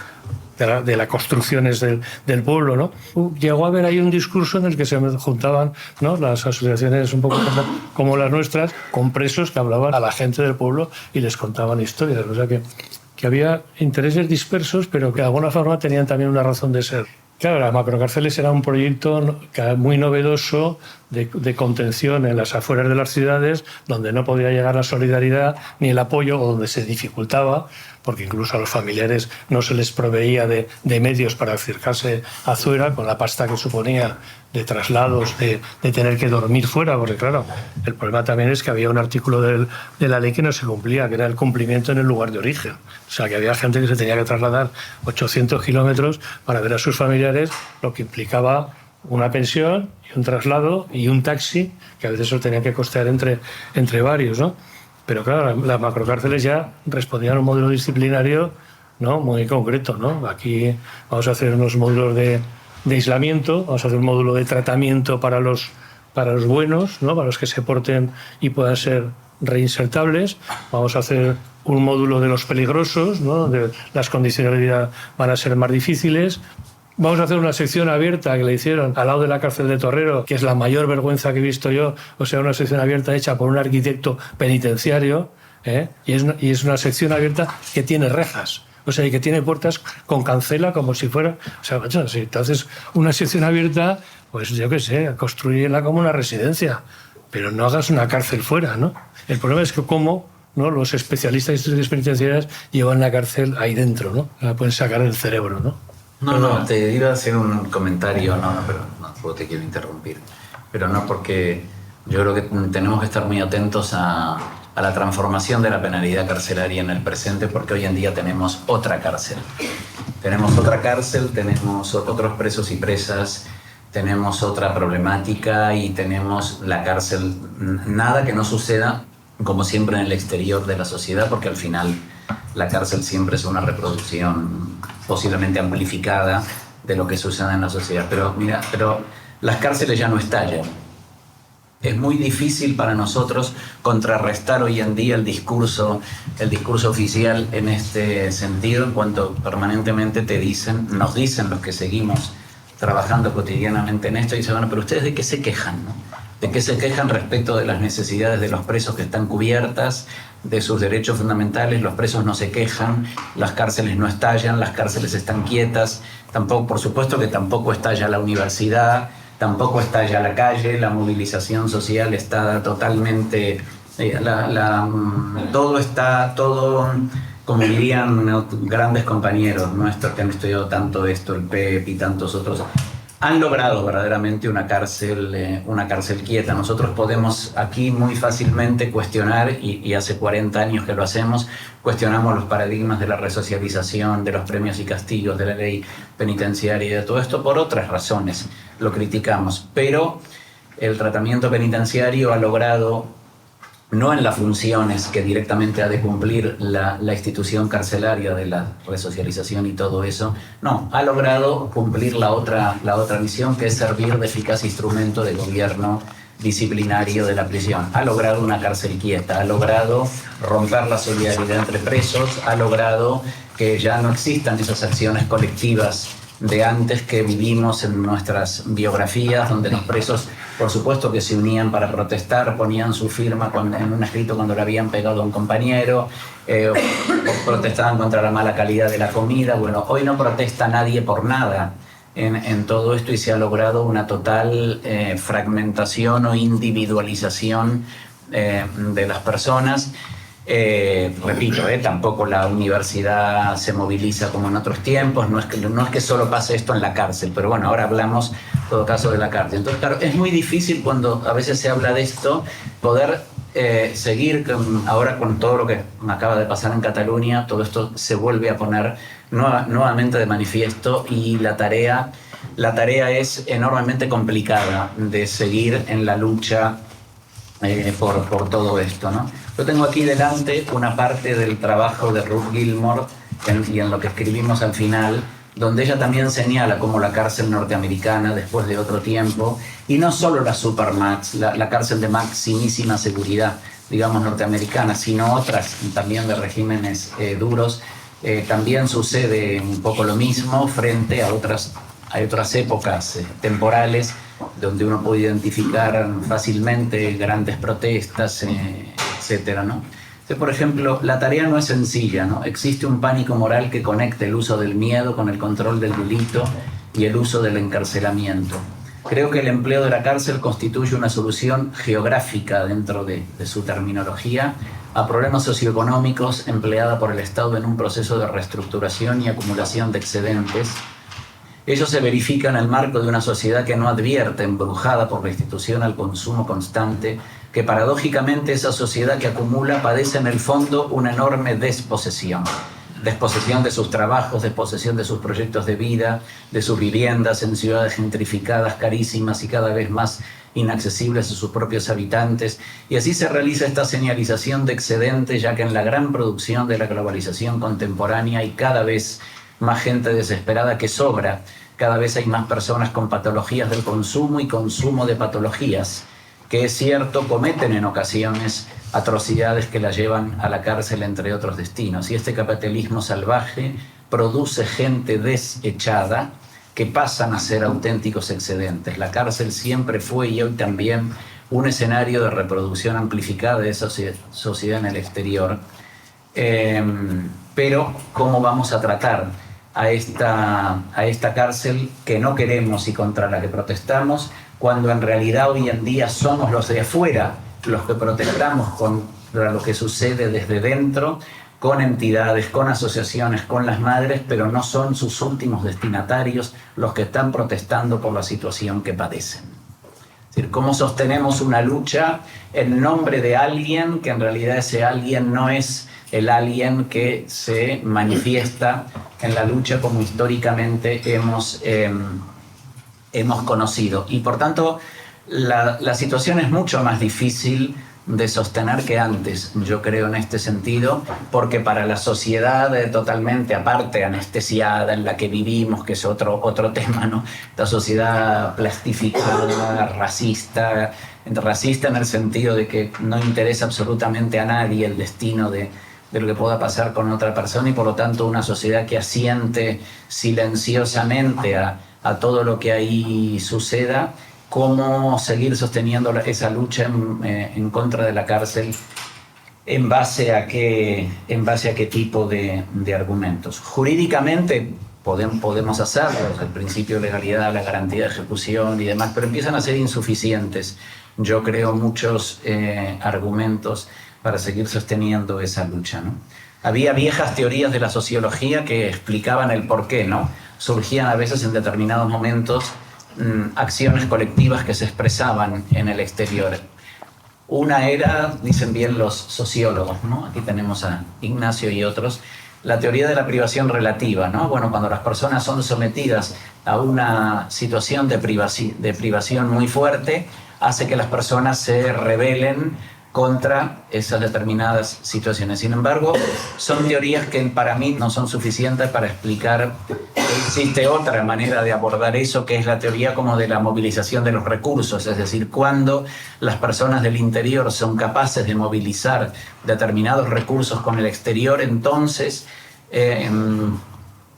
las construcciones del pueblo, ¿no? Llegó a haber ahí un discurso en el que se juntaban, ¿no? Las asociaciones un poco como las nuestras, con presos que hablaban a la gente del pueblo y les contaban historias. O sea que había intereses dispersos, pero que de alguna forma tenían también una razón de ser. Claro, las macrocárceles era un proyecto muy novedoso de contención en las afueras de las ciudades, donde no podía llegar la solidaridad ni el apoyo, o donde se dificultaba, porque incluso a los familiares no se les proveía de medios para acercarse a Zuera, con la pasta que suponía de traslados, de tener que dormir fuera, porque claro, el problema también es que había un artículo de la ley que no se cumplía, que era el cumplimiento en el lugar de origen. O sea, que había gente que se tenía que trasladar 800 kilómetros para ver a sus familiares, lo que implicaba una pensión y un traslado y un taxi, que a veces lo tenían que costear entre varios, ¿no? Pero claro, las macrocárceles ya respondían a un modelo disciplinario, ¿no?, muy concreto, ¿no? Aquí vamos a hacer unos módulos de aislamiento, vamos a hacer un módulo de tratamiento para los buenos, ¿no?, para los que se porten y puedan ser reinsertables. Vamos a hacer un módulo de los peligrosos, ¿no?, donde las condiciones de vida van a ser más difíciles. Vamos a hacer una sección abierta que le hicieron al lado de la cárcel de Torrero, que es la mayor vergüenza que he visto yo. O sea, una sección abierta hecha por un arquitecto penitenciario, y es una sección abierta que tiene rejas. O sea, y que tiene puertas con cancela como si fuera... O sea, macho, si te haces una sección abierta, pues yo qué sé, construirla como una residencia. Pero no hagas una cárcel fuera, ¿no? El problema es que cómo, ¿no?, los especialistas de instituciones penitenciarias llevan la cárcel ahí dentro, ¿no? La pueden sacar del cerebro, ¿no? No, te iba a hacer un comentario, pero no te quiero interrumpir. Pero no, porque yo creo que tenemos que estar muy atentos a la transformación de la penalidad carcelaria en el presente, porque hoy en día tenemos otra cárcel. Tenemos otra cárcel, tenemos otros presos y presas, tenemos otra problemática y tenemos la cárcel. Nada que no suceda, como siempre, en el exterior de la sociedad, porque al final la cárcel siempre es una reproducción posiblemente amplificada de lo que sucede en la sociedad. Pero mira, las cárceles ya no estallan. Es muy difícil para nosotros contrarrestar hoy en día el discurso oficial en este sentido, en cuanto permanentemente nos dicen los que seguimos trabajando cotidianamente en esto, y dicen, bueno, pero ustedes ¿de qué se quejan, no? ¿De qué se quejan respecto de las necesidades de los presos que están cubiertas, de sus derechos fundamentales? Los presos no se quejan, las cárceles no estallan, las cárceles están quietas, tampoco, por supuesto que tampoco estalla la universidad, tampoco estalla la calle, la movilización social está totalmente... todo, como dirían grandes compañeros nuestros que han estudiado tanto esto, el PEP y tantos otros, han logrado verdaderamente una cárcel quieta. Nosotros podemos aquí muy fácilmente cuestionar, y hace 40 años que lo hacemos, cuestionamos los paradigmas de la resocialización, de los premios y castigos, de la ley penitenciaria y de todo esto por otras razones. Lo criticamos, pero el tratamiento penitenciario ha logrado, no en las funciones que directamente ha de cumplir la institución carcelaria de la resocialización y todo eso, no, ha logrado cumplir la otra misión, que es servir de eficaz instrumento de gobierno disciplinario de la prisión. Ha logrado una cárcel quieta, ha logrado romper la solidaridad entre presos, ha logrado que ya no existan esas acciones colectivas de antes que vivimos en nuestras biografías, donde los presos, por supuesto que se unían para protestar, ponían su firma en un escrito cuando le habían pegado a un compañero, o protestaban contra la mala calidad de la comida. Bueno, hoy no protesta nadie por nada en todo esto, y se ha logrado una total fragmentación o individualización de las personas. Repito, tampoco la universidad se moviliza como en otros tiempos, no es que solo pase esto en la cárcel, pero bueno, ahora hablamos en todo caso de la cárcel. Entonces, claro, es muy difícil cuando a veces se habla de esto, poder seguir ahora con todo lo que acaba de pasar en Cataluña. Todo esto se vuelve a poner nuevamente de manifiesto, y la tarea es enormemente complicada de seguir en la lucha por todo esto, ¿no? Yo tengo aquí delante una parte del trabajo de Ruth Gilmore y en lo que escribimos al final, donde ella también señala cómo la cárcel norteamericana, después de otro tiempo, y no solo la Supermax, la cárcel de maximísima seguridad, digamos, norteamericana, sino otras también de regímenes duros, también sucede un poco lo mismo frente a otras épocas temporales, donde uno puede identificar fácilmente grandes protestas, etcétera, ¿no? Entonces, por ejemplo, la tarea no es sencilla, ¿no? Existe un pánico moral que conecta el uso del miedo con el control del delito y el uso del encarcelamiento. Creo que el empleo de la cárcel constituye una solución geográfica dentro de su terminología a problemas socioeconómicos empleada por el Estado en un proceso de reestructuración y acumulación de excedentes. Ello se verifica en el marco de una sociedad que no advierte, embrujada por la institución al consumo constante, que paradójicamente esa sociedad que acumula padece en el fondo una enorme desposesión. Desposesión de sus trabajos, desposesión de sus proyectos de vida, de sus viviendas en ciudades gentrificadas, carísimas y cada vez más inaccesibles a sus propios habitantes. Y así se realiza esta señalización de excedente, ya que en la gran producción de la globalización contemporánea hay cada vez más gente desesperada que sobra. Cada vez hay más personas con patologías del consumo y consumo de patologías, que es cierto, cometen en ocasiones atrocidades que la llevan a la cárcel, entre otros destinos. Y este capitalismo salvaje produce gente desechada que pasan a ser auténticos excedentes. La cárcel siempre fue y hoy también un escenario de reproducción amplificada de esa sociedad en el exterior. Pero ¿cómo vamos a tratar a esta cárcel que no queremos y contra la que protestamos, cuando en realidad hoy en día somos los de afuera los que protestamos contra lo que sucede desde dentro, con entidades, con asociaciones, con las madres, pero no son sus últimos destinatarios los que están protestando por la situación que padecen? Es decir, ¿cómo sostenemos una lucha en nombre de alguien que en realidad ese alguien no es el alguien que se manifiesta en la lucha como históricamente hemos conocido? Y por tanto, la situación es mucho más difícil de sostener que antes, yo creo, en este sentido, porque para la sociedad totalmente aparte, anestesiada, en la que vivimos, que es otro tema, ¿no? Esta sociedad plastificada, racista en el sentido de que no interesa absolutamente a nadie el destino de lo que pueda pasar con otra persona, y por lo tanto una sociedad que asiente silenciosamente a todo lo que ahí suceda. ¿Cómo seguir sosteniendo esa lucha en contra de la cárcel? ¿En base a qué tipo de argumentos? Jurídicamente podemos hacerlo, el principio de legalidad, la garantía de ejecución y demás, pero empiezan a ser insuficientes, yo creo, muchos argumentos para seguir sosteniendo esa lucha, ¿no? Había viejas teorías de la sociología que explicaban el porqué, ¿no? Surgían a veces en determinados momentos acciones colectivas que se expresaban en el exterior. Una era, dicen bien los sociólogos, ¿no? Aquí tenemos a Ignacio y otros, la teoría de la privación relativa, ¿no? Bueno, cuando las personas son sometidas a una situación de privación muy fuerte, hace que las personas se rebelen contra esas determinadas situaciones. Sin embargo, son teorías que para mí no son suficientes para explicar que existe otra manera de abordar eso, que es la teoría como de la movilización de los recursos, es decir, cuando las personas del interior son capaces de movilizar determinados recursos con el exterior, entonces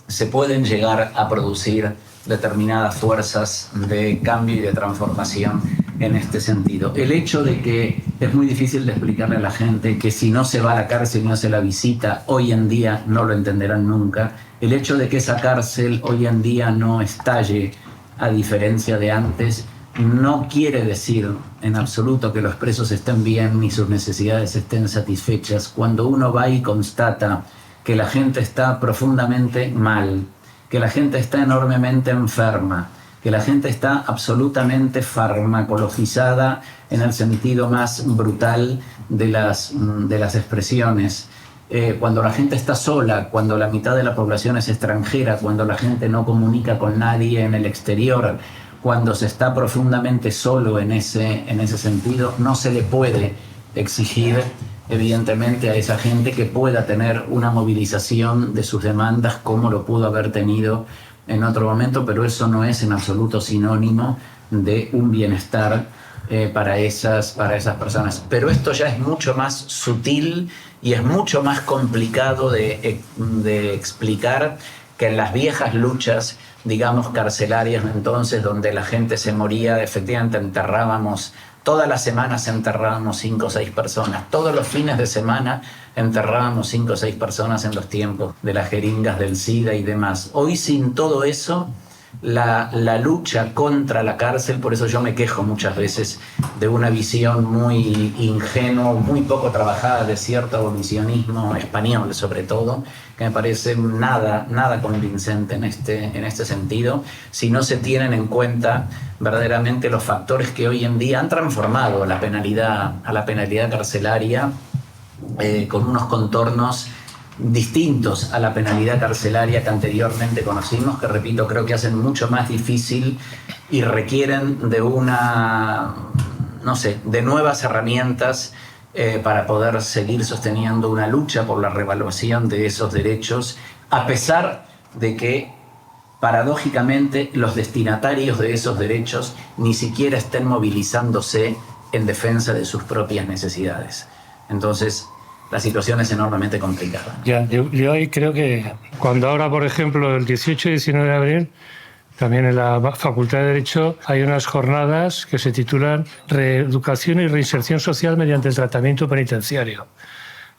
se pueden llegar a producir determinadas fuerzas de cambio y de transformación en este sentido. El hecho de que es muy difícil de explicarle a la gente que si no se va a la cárcel y no se la visita, hoy en día no lo entenderán nunca. El hecho de que esa cárcel hoy en día no estalle, a diferencia de antes, no quiere decir en absoluto que los presos estén bien ni sus necesidades estén satisfechas. Cuando uno va y constata que la gente está profundamente mal, que la gente está enormemente enferma, que la gente está absolutamente farmacologizada en el sentido más brutal de las expresiones, cuando la gente está sola, cuando la mitad de la población es extranjera, cuando la gente no comunica con nadie en el exterior, cuando se está profundamente solo en ese sentido, no se le puede exigir evidentemente a esa gente que pueda tener una movilización de sus demandas como lo pudo haber tenido en otro momento, pero eso no es en absoluto sinónimo de un bienestar para esas personas. Pero esto ya es mucho más sutil y es mucho más complicado de explicar que en las viejas luchas, digamos, carcelarias, entonces, donde la gente se moría, efectivamente enterrábamos. Todas las semanas enterrábamos 5 o 6 personas. Todos los fines de semana enterrábamos 5 o 6 personas en los tiempos de las jeringas del SIDA y demás. Hoy, sin todo eso, la lucha contra la cárcel. Por eso yo me quejo muchas veces de una visión muy ingenua, muy poco trabajada de cierto abolicionismo español, sobre todo, que me parece nada convincente en este sentido, si no se tienen en cuenta verdaderamente los factores que hoy en día han transformado a la penalidad carcelaria con unos contornos distintos a la penalidad carcelaria que anteriormente conocimos, que repito, creo que hacen mucho más difícil y requieren de de nuevas herramientas para poder seguir sosteniendo una lucha por la revaluación de esos derechos, a pesar de que, paradójicamente, los destinatarios de esos derechos ni siquiera estén movilizándose en defensa de sus propias necesidades. Entonces, la situación es enormemente complicada. Ya, yo ahí creo que cuando ahora, por ejemplo, el 18 y 19 de abril, también en la Facultad de Derecho hay unas jornadas que se titulan Reeducación y reinserción social mediante el tratamiento penitenciario.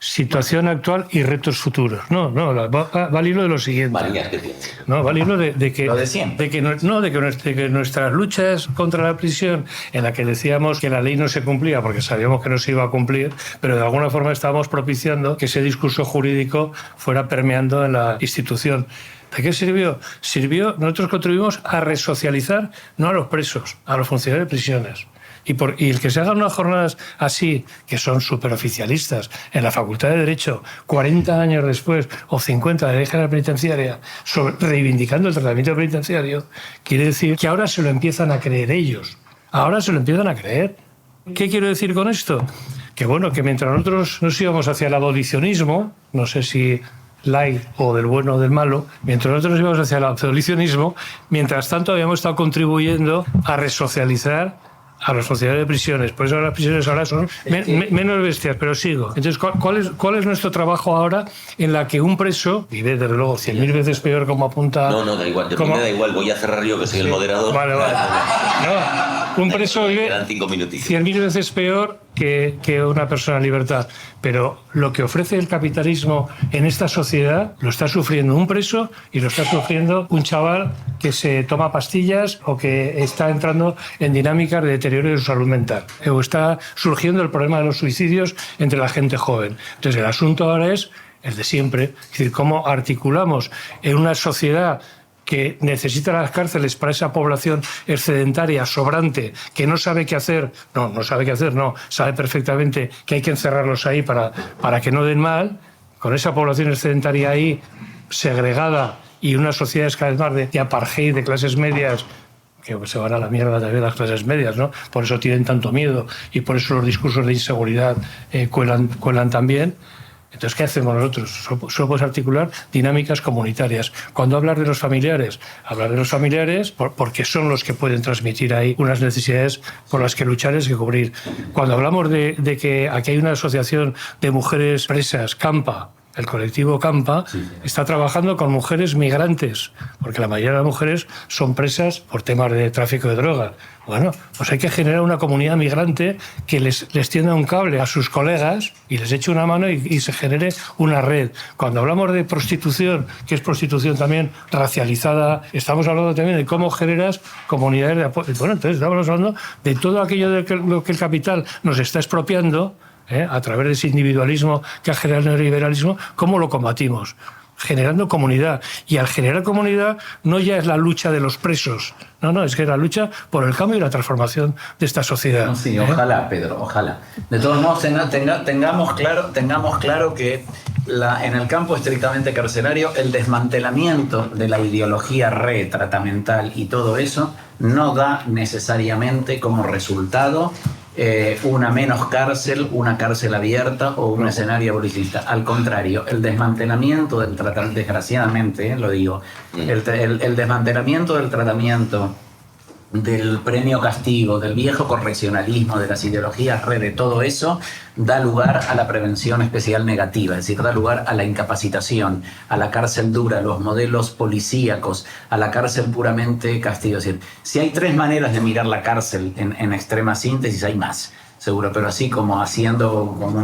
Situación actual y retos futuros. Va al hilo de lo siguiente. Va al hilo de que nuestras luchas contra la prisión, en la que decíamos que la ley no se cumplía porque sabíamos que no se iba a cumplir, pero de alguna forma estábamos propiciando que ese discurso jurídico fuera permeando en la institución. ¿De qué sirvió? Nosotros contribuimos a resocializar no a los presos, a los funcionarios de prisiones. Y el que se hagan unas jornadas así, que son superoficialistas, en la Facultad de Derecho, 40 años después, o 50 de la Ley General Penitenciaria, reivindicando el tratamiento penitenciario, quiere decir que ahora se lo empiezan a creer ellos. Ahora se lo empiezan a creer. ¿Qué quiero decir con esto? Que mientras nosotros nos íbamos hacia el abolicionismo, no sé si light o del bueno o del malo, mientras nosotros íbamos hacia el abolicionismo, mientras tanto habíamos estado contribuyendo a resocializar a los funcionarios de prisiones. Por eso las prisiones ahora son menos bestias, pero sigo. Entonces, ¿cuál es nuestro trabajo ahora en la que un preso vive, desde luego, 100.000 veces peor, como apunta... No, da igual, me da igual, voy a cerrar yo, que soy el moderador. Vale. No, un preso vive 100.000 veces peor que una persona en libertad. Pero lo que ofrece el capitalismo en esta sociedad lo está sufriendo un preso y lo está sufriendo un chaval que se toma pastillas o que está entrando en dinámicas de deterioro de su salud mental. O está surgiendo el problema de los suicidios entre la gente joven. Entonces el asunto ahora es el de siempre. Es decir, cómo articulamos en una sociedad que necesita las cárceles para esa población excedentaria, sobrante, que no sabe qué hacer, sabe perfectamente que hay que encerrarlos ahí para que no den mal, con esa población excedentaria ahí, segregada, y unas sociedades cada vez más de apartheid, de clases medias, que se van a la mierda también las clases medias, ¿no? Por eso tienen tanto miedo y por eso los discursos de inseguridad cuelan también. Entonces, ¿qué hacemos nosotros? Solo podemos articular dinámicas comunitarias. Cuando hablar de los familiares porque son los que pueden transmitir ahí unas necesidades por las que luchar es que cubrir. Cuando hablamos de que aquí hay una asociación de mujeres presas, CAMPA, el colectivo CAMPA, está trabajando con mujeres migrantes, porque la mayoría de las mujeres son presas por temas de tráfico de drogas. Bueno, pues hay que generar una comunidad migrante que les tienda un cable a sus colegas y les eche una mano y se genere una red. Cuando hablamos de prostitución, que es prostitución también racializada, estamos hablando también de cómo generas comunidades de apoyo. Bueno, entonces estamos hablando de todo aquello de lo que el capital nos está expropiando, a través de ese individualismo que ha generado el neoliberalismo, ¿cómo lo combatimos? Generando comunidad. Y al generar comunidad no ya es la lucha de los presos, no, es que es la lucha por el cambio y la transformación de esta sociedad. No, sí, ojalá, Pedro, ojalá. De todos modos, tengamos claro que en el campo estrictamente carcelario, el desmantelamiento de la ideología retratamental y todo eso no da necesariamente como resultado una menos cárcel, una cárcel abierta o un escenario abolicionista. Al contrario, el desmantelamiento del tratamiento, desgraciadamente, lo digo, el desmantelamiento del tratamiento, del premio castigo, del viejo correccionalismo, de las ideologías red, de todo eso, da lugar a la prevención especial negativa, es decir, da lugar a la incapacitación, a la cárcel dura, a los modelos policíacos, a la cárcel puramente castigo. Es decir, si hay tres maneras de mirar la cárcel en extrema síntesis, hay más, seguro, pero así como haciendo como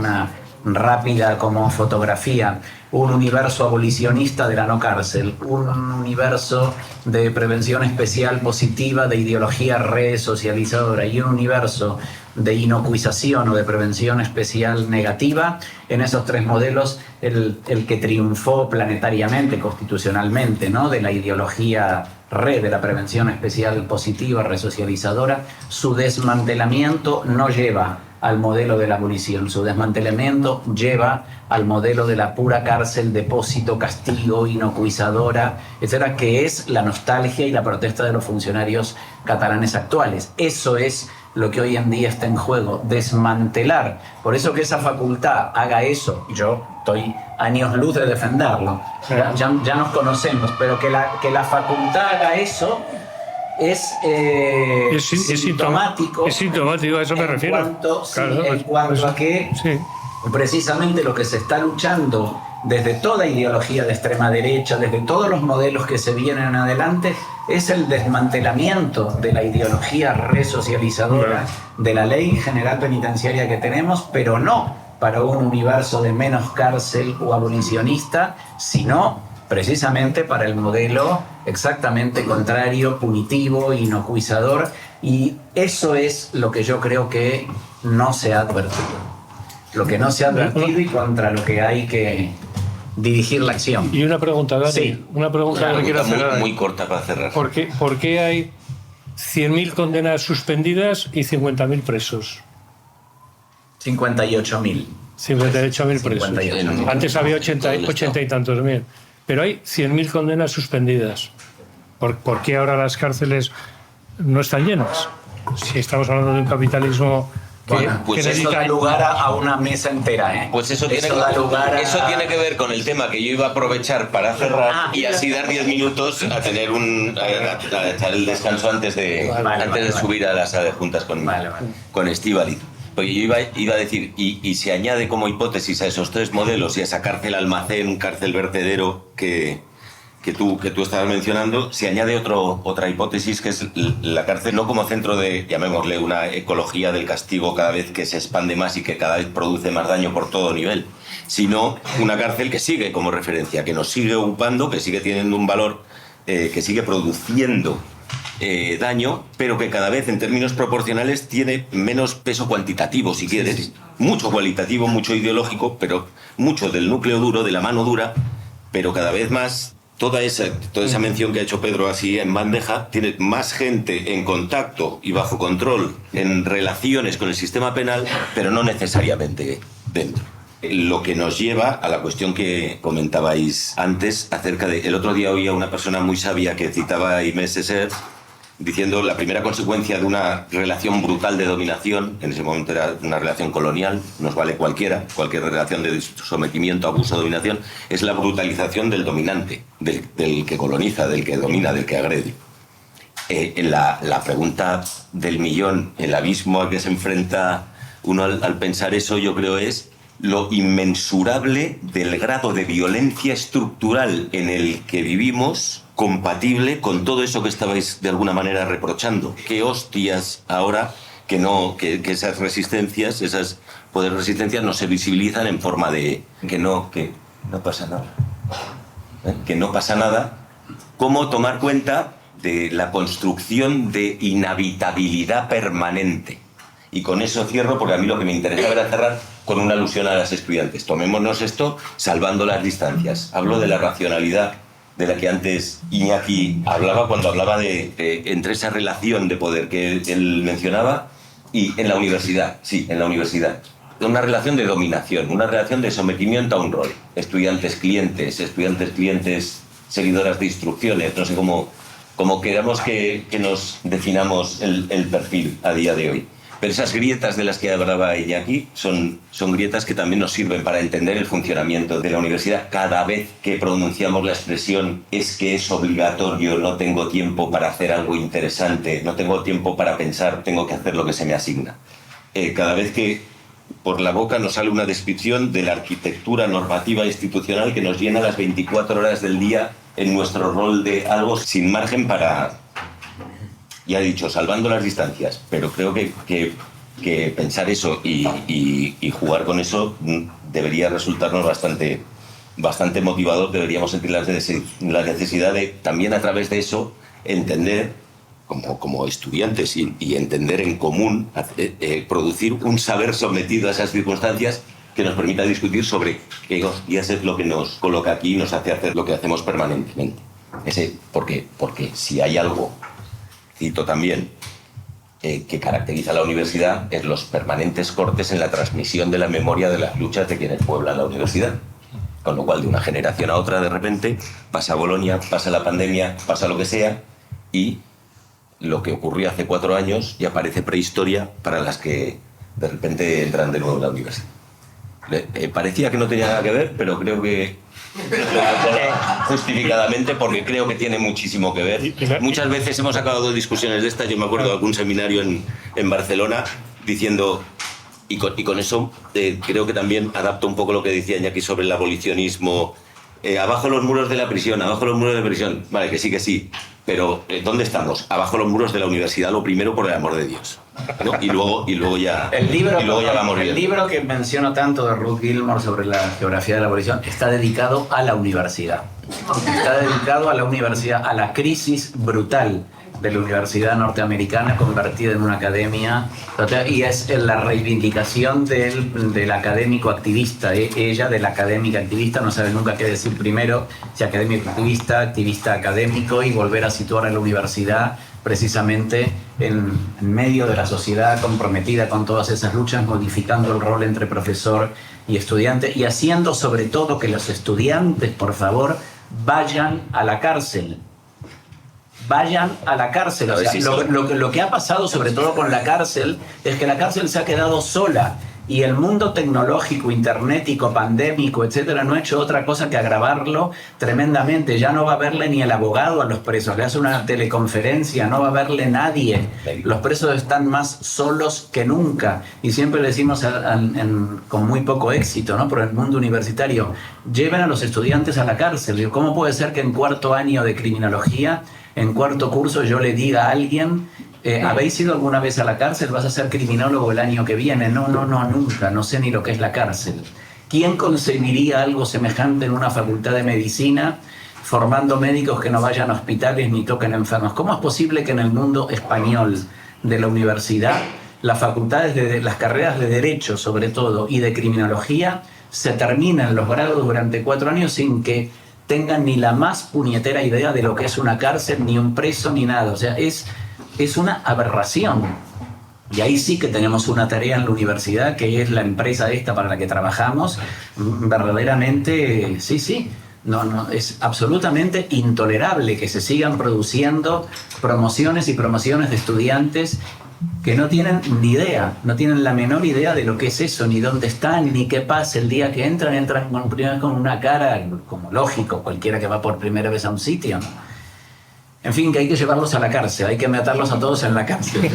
rápida como fotografía, un universo abolicionista de la no cárcel, un universo de prevención especial positiva de ideología resocializadora y un universo de inocuización o de prevención especial negativa, en esos tres modelos el que triunfó planetariamente, constitucionalmente, ¿no? De la ideología de la prevención especial positiva, resocializadora, su desmantelamiento no lleva al modelo de la abolición, su desmantelamiento lleva al modelo de la pura cárcel, depósito, castigo, inocuizadora, etcétera, que es la nostalgia y la protesta de los funcionarios catalanes actuales. Eso es lo que hoy en día está en juego, desmantelar. Por eso que esa facultad haga eso, yo estoy años luz de defenderlo, ya nos conocemos, pero que la facultad haga eso es sintomático. Es sintomático, a eso me refiero. En cuanto a que precisamente lo que se está luchando desde toda ideología de extrema derecha, desde todos los modelos que se vienen adelante, es el desmantelamiento de la ideología resocializadora de la ley general penitenciaria que tenemos, pero no para un universo de menos cárcel o abolicionista, sino precisamente para el modelo exactamente contrario, punitivo, inocuizador, y eso es lo que yo creo que no se ha advertido. Lo que no se ha advertido y contra lo que hay que dirigir la acción. Y una pregunta, Dani. Sí. Una pregunta que quiero hacer. Muy corta para cerrar. ¿Por qué hay 100.000 condenas suspendidas y 50.000 presos? 58.000. 58.000 presos. 58.000. Antes había 80 y tantos mil. Pero hay 100.000 condenas suspendidas. ¿Por qué ahora las cárceles no están llenas? Si estamos hablando de un capitalismo Pues que eso da lugar a una mesa entera, ¿eh? Pues eso tiene que ver con el tema que yo iba a aprovechar para cerrar y así dar 10 minutos a tener a echar el descanso antes de subir a la sala de juntas con Estíbaliz. Porque yo iba a decir, y se añade como hipótesis a esos tres modelos y a esa cárcel almacén, cárcel vertedero que tú estabas mencionando, se añade otra hipótesis, que es la cárcel no como centro de, llamémosle, una ecología del castigo cada vez que se expande más y que cada vez produce más daño por todo nivel, sino una cárcel que sigue como referencia, que nos sigue ocupando, que sigue teniendo un valor, que sigue produciendo daño, pero que cada vez en términos proporcionales tiene menos peso cuantitativo, si quieres, mucho cualitativo, mucho ideológico, pero mucho del núcleo duro, de la mano dura, pero cada vez más. Toda esa mención que ha hecho Pedro así en bandeja, tiene más gente en contacto y bajo control en relaciones con el sistema penal, pero no necesariamente dentro. Lo que nos lleva a la cuestión que comentabais antes acerca de... El otro día oía una persona muy sabia que citaba a Aimé Césaire diciendo la primera consecuencia de una relación brutal de dominación, en ese momento era una relación colonial, nos vale cualquier relación de sometimiento, abuso, dominación, es la brutalización del dominante, del que coloniza, del que domina, del que agrede. La pregunta del millón, el abismo al que se enfrenta uno al pensar eso, yo creo es lo inmensurable del grado de violencia estructural en el que vivimos, compatible con todo eso que estabais de alguna manera reprochando. Qué hostias ahora que esas resistencias, esas poderes de resistencia no se visibilizan en forma de que no pasa nada. Que no pasa nada. ¿Cómo tomar cuenta de la construcción de inhabitabilidad permanente? Y con eso cierro, porque a mí lo que me interesaba era cerrar con una alusión a las estudiantes. Tomémonos esto salvando las distancias. Hablo de la racionalidad de la que antes Iñaki hablaba cuando hablaba de entre esa relación de poder que él mencionaba y en la universidad. Sí, en la universidad. Una relación de dominación, una relación de sometimiento a un rol. Estudiantes-clientes, seguidoras de instrucciones, no sé cómo queramos que nos definamos el perfil a día de hoy. Pero esas grietas de las que hablaba Iñaki son grietas que también nos sirven para entender el funcionamiento de la universidad. Cada vez que pronunciamos la expresión es que es obligatorio, no tengo tiempo para hacer algo interesante, no tengo tiempo para pensar, tengo que hacer lo que se me asigna. Cada vez que por la boca nos sale una descripción de la arquitectura normativa institucional que nos llena las 24 horas del día en nuestro rol de algo sin margen para... Ya he dicho, salvando las distancias, pero creo que pensar eso y jugar con eso debería resultarnos bastante motivador. Deberíamos sentir la necesidad de también a través de eso entender como estudiantes y entender en común, producir un saber sometido a esas circunstancias que nos permita discutir sobre qué hostias es lo que nos coloca aquí y nos hace hacer lo que hacemos permanentemente. Porque si hay algo, cito también, que caracteriza a la universidad, es los permanentes cortes en la transmisión de la memoria de las luchas de quienes pueblan la universidad. Con lo cual, de una generación a otra, de repente, pasa Bolonia, pasa la pandemia, pasa lo que sea, y lo que ocurrió hace 4 años ya parece prehistoria para las que de repente entran de nuevo en la universidad. Parecía que no tenía nada que ver, pero creo que justificadamente, porque creo que tiene muchísimo que ver. Muchas veces hemos acabado discusiones de estas. Yo me acuerdo de algún seminario en Barcelona diciendo, y con eso creo que también adapto un poco lo que decía Iñaki sobre el abolicionismo. Abajo los muros de la prisión, abajo los muros de la prisión. Vale, que sí. Pero ¿dónde estamos? Abajo los muros de la universidad, lo primero, por el amor de Dios, ¿no? Y luego ya vamos bien. El libro que menciono tanto de Ruth Gilmore sobre la geografía de la abolición está dedicado a la universidad. Está dedicado a la universidad, a la crisis brutal de la universidad norteamericana convertida en una academia, y es la reivindicación del académico activista. Ella, de la académica activista, no sabe nunca qué decir primero, si académico activista, activista académico, y volver a situar a la universidad precisamente en medio de la sociedad comprometida con todas esas luchas, modificando el rol entre profesor y estudiante, y haciendo sobre todo que los estudiantes, por favor, vayan a la cárcel. Vayan a la cárcel. O sea, lo que ha pasado sobre todo con la cárcel es que la cárcel se ha quedado sola, y el mundo tecnológico, internético, pandémico, etcétera, no ha hecho otra cosa que agravarlo tremendamente. Ya no va a verle ni el abogado a los presos, le hace una teleconferencia, no va a verle nadie. Los presos están más solos que nunca, y siempre le decimos con muy poco éxito, ¿no? Por el mundo universitario, lleven a los estudiantes a la cárcel. ¿Cómo puede ser que en 4º año de criminología, en 4º curso, yo le diga a alguien: ¿habéis ido alguna vez a la cárcel? ¿Vas a ser criminólogo el año que viene? No, nunca. No sé ni lo que es la cárcel. ¿Quién concebiría algo semejante en una facultad de medicina, formando médicos que no vayan a hospitales ni toquen enfermos? ¿Cómo es posible que en el mundo español de la universidad, las facultades las carreras de Derecho, sobre todo, y de Criminología, se terminan los grados durante 4 años sin que tengan ni la más puñetera idea de lo que es una cárcel, ni un preso, ni nada? O sea, es una aberración. Y ahí sí que tenemos una tarea en la universidad, que es la empresa esta para la que trabajamos. Verdaderamente, sí. No, es absolutamente intolerable que se sigan produciendo promociones y promociones de estudiantes que no tienen ni idea, no tienen la menor idea de lo que es eso, ni dónde están, ni qué pasa el día que entran con una cara, como lógico, cualquiera que va por primera vez a un sitio, ¿no? En fin, que hay que llevarlos a la cárcel, hay que meterlos a todos en la cárcel.